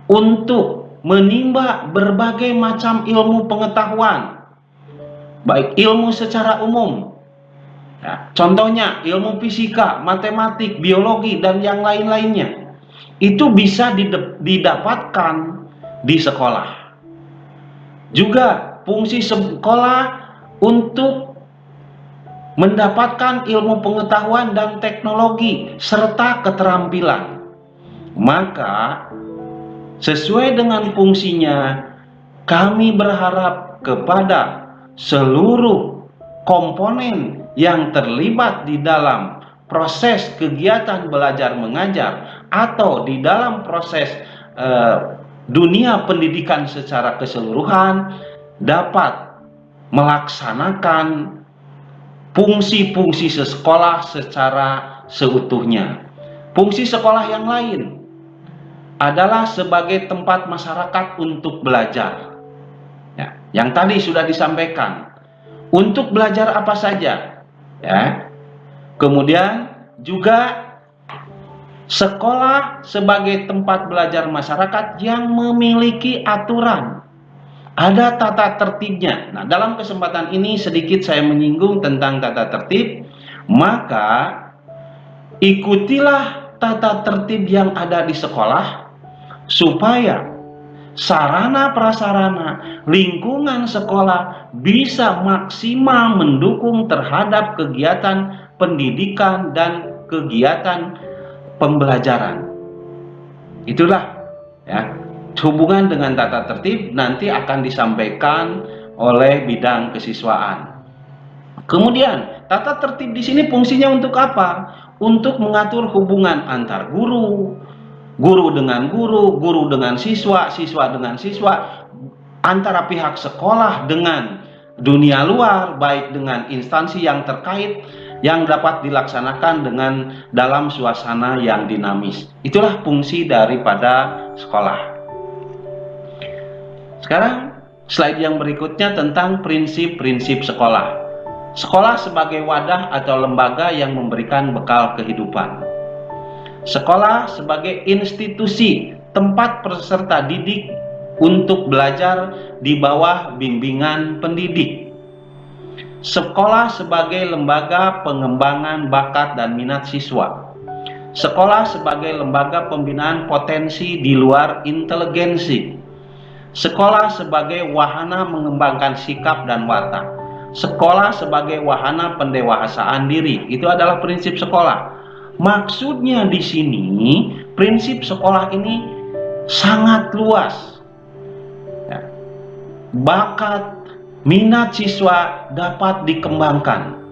untuk menimba berbagai macam ilmu pengetahuan, baik ilmu secara umum, ya, contohnya ilmu fisika, matematik, biologi, dan yang lain-lainnya. Itu bisa didapatkan di sekolah. Juga fungsi sekolah untuk mendapatkan ilmu pengetahuan dan teknologi serta keterampilan. Maka sesuai dengan fungsinya, kami berharap kepada seluruh komponen yang terlibat di dalam proses kegiatan belajar mengajar atau di dalam proses dunia pendidikan secara keseluruhan dapat melaksanakan fungsi-fungsi sekolah secara seutuhnya. Fungsi sekolah yang lain adalah sebagai tempat masyarakat untuk belajar. Ya, yang tadi sudah disampaikan. Untuk belajar apa saja? Ya. Kemudian juga sekolah sebagai tempat belajar masyarakat yang memiliki aturan. Ada tata tertibnya. Nah, dalam kesempatan ini sedikit saya menyinggung tentang tata tertib. Maka ikutilah tata tertib yang ada di sekolah supaya sarana prasarana lingkungan sekolah bisa maksimal mendukung terhadap kegiatan pendidikan dan kegiatan pembelajaran. Itulah ya. Hubungan dengan tata tertib nanti akan disampaikan oleh bidang kesiswaan. Kemudian, tata tertib di sini fungsinya untuk apa? Untuk mengatur hubungan antar guru, guru dengan guru, guru dengan siswa, siswa dengan siswa, antara pihak sekolah dengan dunia luar, baik dengan instansi yang terkait yang dapat dilaksanakan dengan dalam suasana yang dinamis. Itulah fungsi daripada sekolah. Sekarang slide yang berikutnya tentang prinsip-prinsip sekolah. Sekolah sebagai wadah atau lembaga yang memberikan bekal kehidupan. Sekolah sebagai institusi tempat peserta didik untuk belajar di bawah bimbingan pendidik. Sekolah sebagai lembaga pengembangan bakat dan minat siswa. Sekolah sebagai lembaga pembinaan potensi di luar inteligensi. Sekolah sebagai wahana mengembangkan sikap dan watak. Sekolah sebagai wahana pendewasaan diri. Itu adalah prinsip sekolah. Maksudnya di sini, prinsip sekolah ini sangat luas. Ya. Bakat, minat siswa dapat dikembangkan.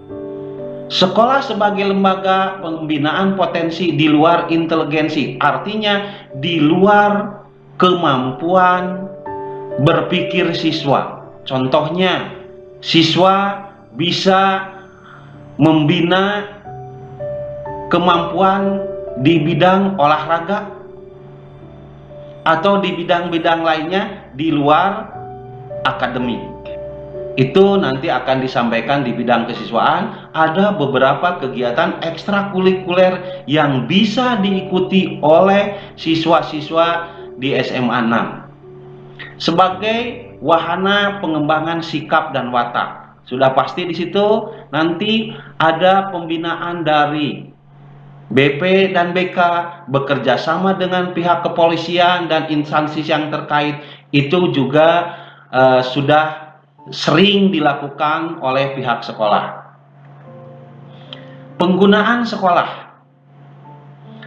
Sekolah sebagai lembaga pembinaan potensi di luar inteligensi. Artinya di luar kemampuan berpikir siswa. Contohnya, siswa bisa membina kemampuan di bidang olahraga atau di bidang-bidang lainnya di luar akademik. itu nanti akan disampaikan di bidang kesiswaan. Ada beberapa kegiatan ekstrakurikuler yang bisa diikuti oleh siswa-siswa di SMA 6 sebagai wahana pengembangan sikap dan watak. Sudah pasti di situ nanti ada pembinaan dari BP dan BK bekerja sama dengan pihak kepolisian dan instansi yang terkait. Itu juga sudah sering dilakukan oleh pihak sekolah. Penggunaan sekolah.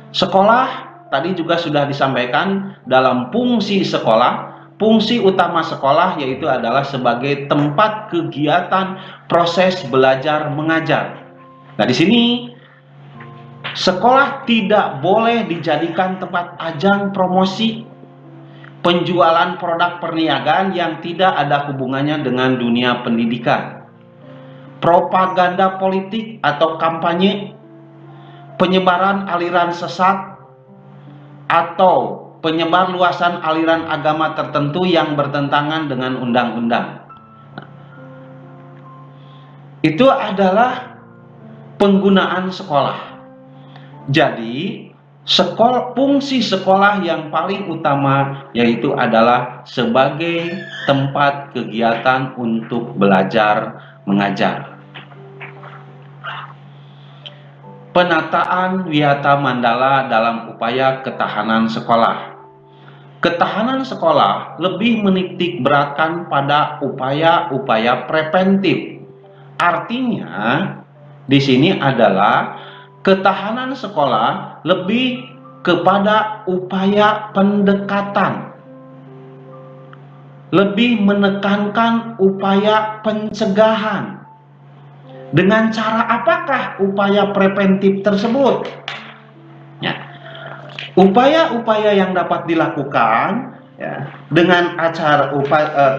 Sekolah tadi juga sudah disampaikan dalam fungsi sekolah. Fungsi utama sekolah yaitu adalah sebagai tempat kegiatan proses belajar mengajar. Nah, di sini sekolah tidak boleh dijadikan tempat ajang promosi, penjualan produk perniagaan yang tidak ada hubungannya dengan dunia pendidikan, propaganda politik atau kampanye, penyebaran aliran sesat, atau penyebar luasan aliran agama tertentu yang bertentangan dengan undang-undang. Itu adalah penggunaan sekolah. Jadi fungsi sekolah yang paling utama yaitu adalah sebagai tempat kegiatan untuk belajar mengajar. Penataan Wiyata Mandala dalam upaya ketahanan sekolah. Ketahanan sekolah lebih menitik beratkan pada upaya-upaya preventif. Artinya di sini adalah ketahanan sekolah lebih kepada upaya pendekatan, lebih menekankan upaya pencegahan. Dengan cara apakah upaya preventif tersebut? Ya, upaya-upaya yang dapat dilakukan ya, dengan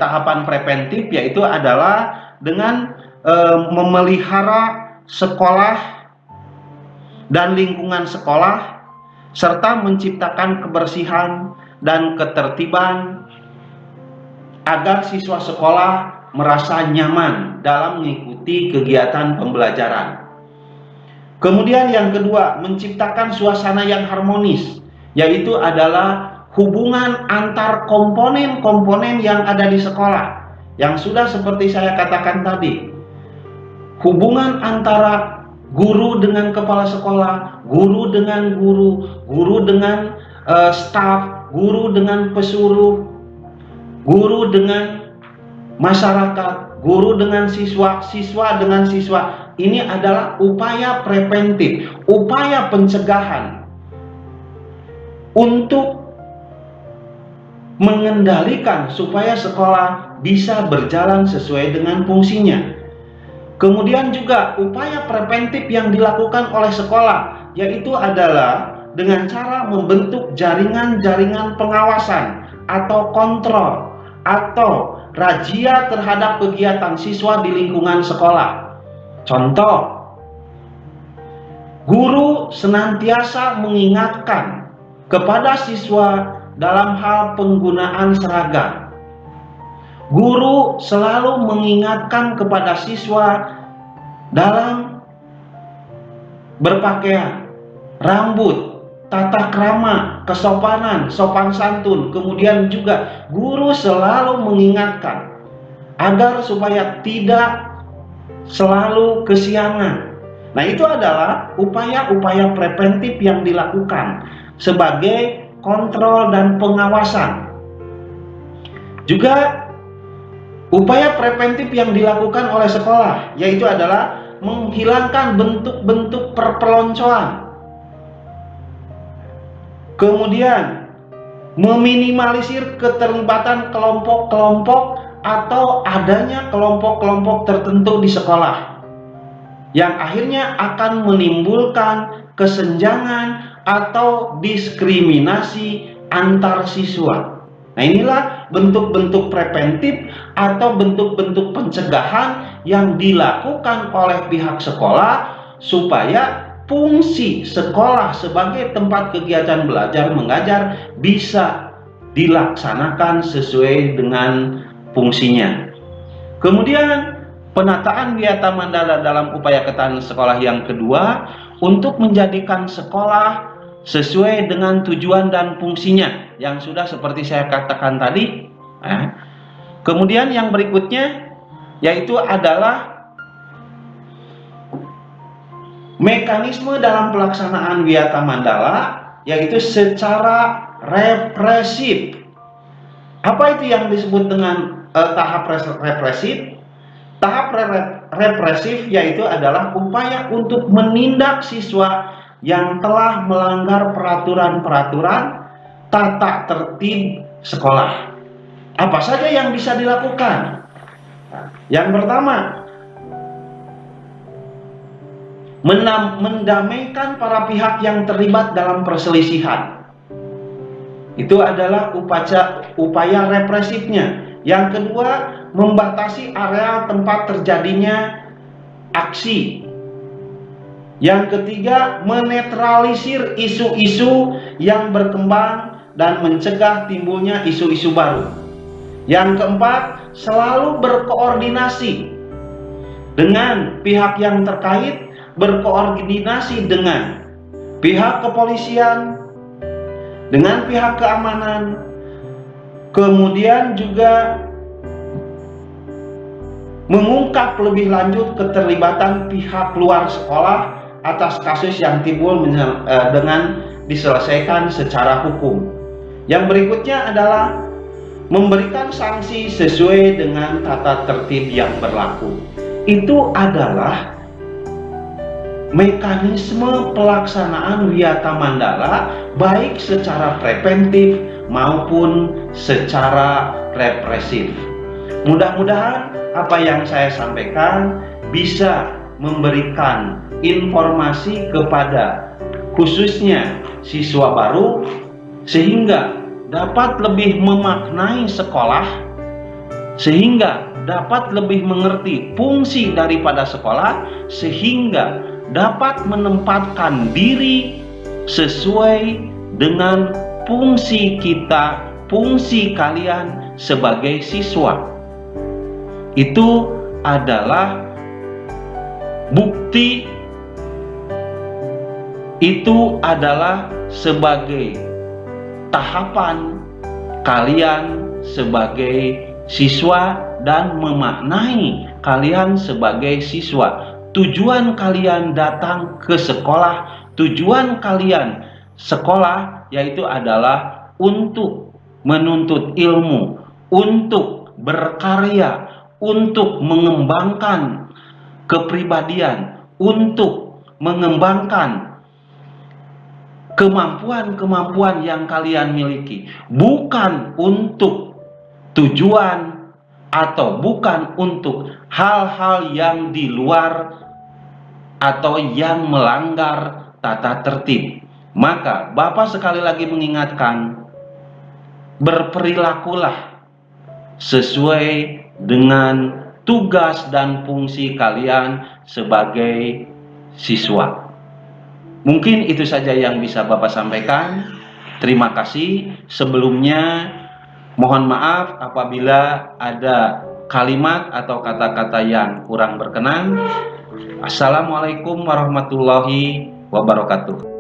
tahapan preventif yaitu adalah dengan memelihara sekolah dan lingkungan sekolah, serta menciptakan kebersihan dan ketertiban agar siswa sekolah merasa nyaman dalam mengikuti kegiatan pembelajaran. Kemudian yang kedua, menciptakan suasana yang harmonis, yaitu adalah hubungan antar komponen-komponen yang ada di sekolah, yang sudah seperti saya katakan tadi. Hubungan antara guru dengan kepala sekolah, guru dengan guru, guru dengan staf, guru dengan pesuruh, guru dengan masyarakat, guru dengan siswa, siswa dengan siswa. Ini adalah upaya preventif, upaya pencegahan untuk mengendalikan supaya sekolah bisa berjalan sesuai dengan fungsinya. Kemudian juga upaya preventif yang dilakukan oleh sekolah yaitu adalah dengan cara membentuk jaringan-jaringan pengawasan atau kontrol atau razia terhadap kegiatan siswa di lingkungan sekolah. Contoh, guru senantiasa mengingatkan kepada siswa dalam hal penggunaan seragam. Guru selalu mengingatkan kepada siswa dalam berpakaian, rambut, tata krama, kesopanan, sopan santun. Kemudian juga guru selalu mengingatkan agar supaya tidak selalu kesiangan. Nah, itu adalah upaya-upaya preventif yang dilakukan sebagai kontrol dan pengawasan. Juga upaya preventif yang dilakukan oleh sekolah yaitu adalah menghilangkan bentuk-bentuk perpeloncoan. Kemudian meminimalisir keterlibatan kelompok-kelompok atau adanya kelompok-kelompok tertentu di sekolah yang akhirnya akan menimbulkan kesenjangan atau diskriminasi antar siswa. Nah, inilah bentuk-bentuk preventif atau bentuk-bentuk pencegahan yang dilakukan oleh pihak sekolah supaya fungsi sekolah sebagai tempat kegiatan belajar mengajar bisa dilaksanakan sesuai dengan fungsinya. Kemudian penataan Wiyata Mandala dalam upaya ketahanan sekolah yang kedua untuk menjadikan sekolah sesuai dengan tujuan dan fungsinya yang sudah seperti saya katakan tadi. Kemudian yang berikutnya yaitu adalah mekanisme dalam pelaksanaan Wiyata Mandala yaitu secara represif. Apa itu yang disebut dengan tahap represif? Tahap represif yaitu adalah upaya untuk menindak siswa yang telah melanggar peraturan-peraturan tata tertib sekolah. Apa saja yang bisa dilakukan? Yang pertama, mendamaikan para pihak yang terlibat dalam perselisihan. Itu adalah upaya represifnya. Yang kedua, membatasi area tempat terjadinya aksi. Yang ketiga, menetralisir isu-isu yang berkembang dan mencegah timbulnya isu-isu baru. Yang keempat, selalu berkoordinasi dengan pihak yang terkait, berkoordinasi dengan pihak kepolisian, dengan pihak keamanan, kemudian juga mengungkap lebih lanjut keterlibatan pihak luar sekolah atas kasus yang timbul dengan diselesaikan secara hukum. Yang berikutnya adalah memberikan sanksi sesuai dengan tata tertib yang berlaku. Itu adalah mekanisme pelaksanaan Wiyata Mandala baik secara preventif maupun secara represif. Mudah-mudahan apa yang saya sampaikan bisa memberikan informasi kepada khususnya siswa baru sehingga dapat lebih memaknai sekolah, sehingga dapat lebih mengerti fungsi daripada sekolah, sehingga dapat menempatkan diri sesuai dengan fungsi kita, fungsi kalian sebagai siswa. Itu adalah bukti, itu adalah sebagai tahapan kalian sebagai siswa dan memaknai kalian sebagai siswa. Tujuan kalian datang ke sekolah, tujuan kalian sekolah yaitu adalah untuk menuntut ilmu, untuk berkarya, untuk mengembangkan kepribadian, untuk mengembangkan kemampuan-kemampuan yang kalian miliki, bukan untuk tujuan atau bukan untuk hal-hal yang di luar atau yang melanggar tata tertib. Maka Bapak sekali lagi mengingatkan, berperilakulah sesuai dengan tugas dan fungsi kalian sebagai siswa. Mungkin itu saja yang bisa Bapak sampaikan. Terima kasih. Sebelumnya mohon maaf apabila ada kalimat atau kata-kata yang kurang berkenan. Assalamualaikum warahmatullahi wabarakatuh.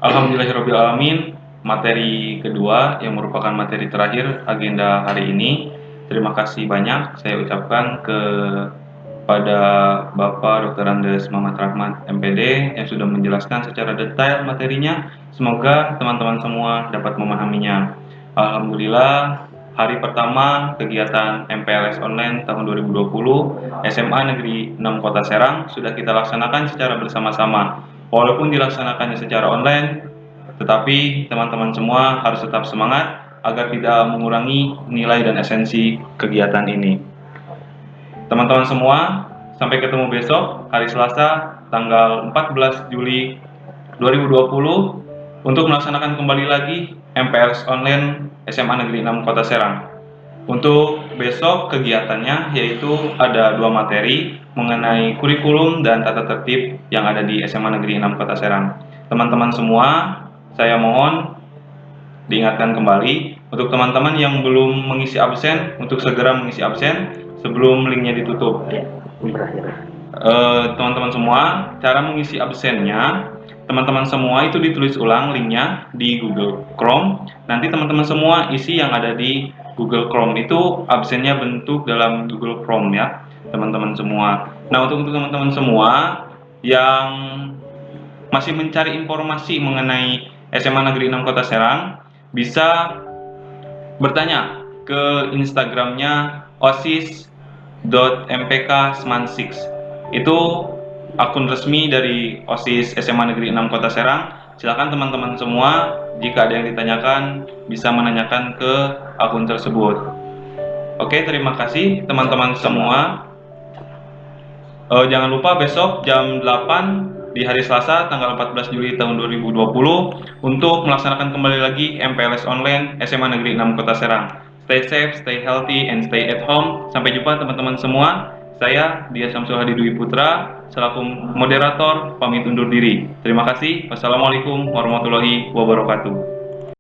Alhamdulillahirrahmanirrahim. Materi kedua yang merupakan materi terakhir agenda hari ini. Terima kasih banyak saya ucapkan kepada Bapak Dr. Andes Muhammad Rahmat MPD yang sudah menjelaskan secara detail materinya. Semoga teman-teman semua dapat memahaminya. Alhamdulillah, hari pertama kegiatan MPLS online tahun 2020 SMA Negeri 6 Kota Serang sudah kita laksanakan secara bersama-sama. Walaupun dilaksanakannya secara online, tetapi teman-teman semua harus tetap semangat agar tidak mengurangi nilai dan esensi kegiatan ini. Teman-teman semua, sampai ketemu besok hari Selasa tanggal 14 Juli 2020 untuk melaksanakan kembali lagi MPLS online SMA Negeri 6 Kota Serang. Untuk besok kegiatannya yaitu ada 2 materi mengenai kurikulum dan tata tertib yang ada di SMA Negeri 6 Kota Serang. Teman-teman semua, saya mohon diingatkan kembali Untuk teman-teman yang belum mengisi absen, untuk segera mengisi absen sebelum linknya ditutup. Berakhir. Teman-teman semua, cara mengisi absennya, teman-teman semua itu ditulis ulang linknya di Google Chrome. Nanti teman-teman semua isi yang ada di Google Chrome itu absennya bentuk dalam Google Chrome ya, teman-teman semua. Nah, untuk teman-teman semua yang masih mencari informasi mengenai SMA Negeri 6 Kota Serang, bisa bertanya ke Instagramnya osis.mpksman6. Itu akun resmi dari OSIS SMA Negeri 6 Kota Serang. Silakan teman-teman semua, jika ada yang ditanyakan bisa menanyakan ke akun tersebut. Oke, terima kasih teman-teman semua. Jangan lupa besok jam 8 di hari Selasa tanggal 14 Juli tahun 2020 untuk melaksanakan kembali lagi MPLS online SMA Negeri 6 Kota Serang. Stay safe, stay healthy, and stay at home. Sampai jumpa teman-teman semua. Saya Dia Syamsul Hadi Dwi Putra selaku moderator pamit undur diri. Terima kasih. Wassalamualaikum warahmatullahi wabarakatuh.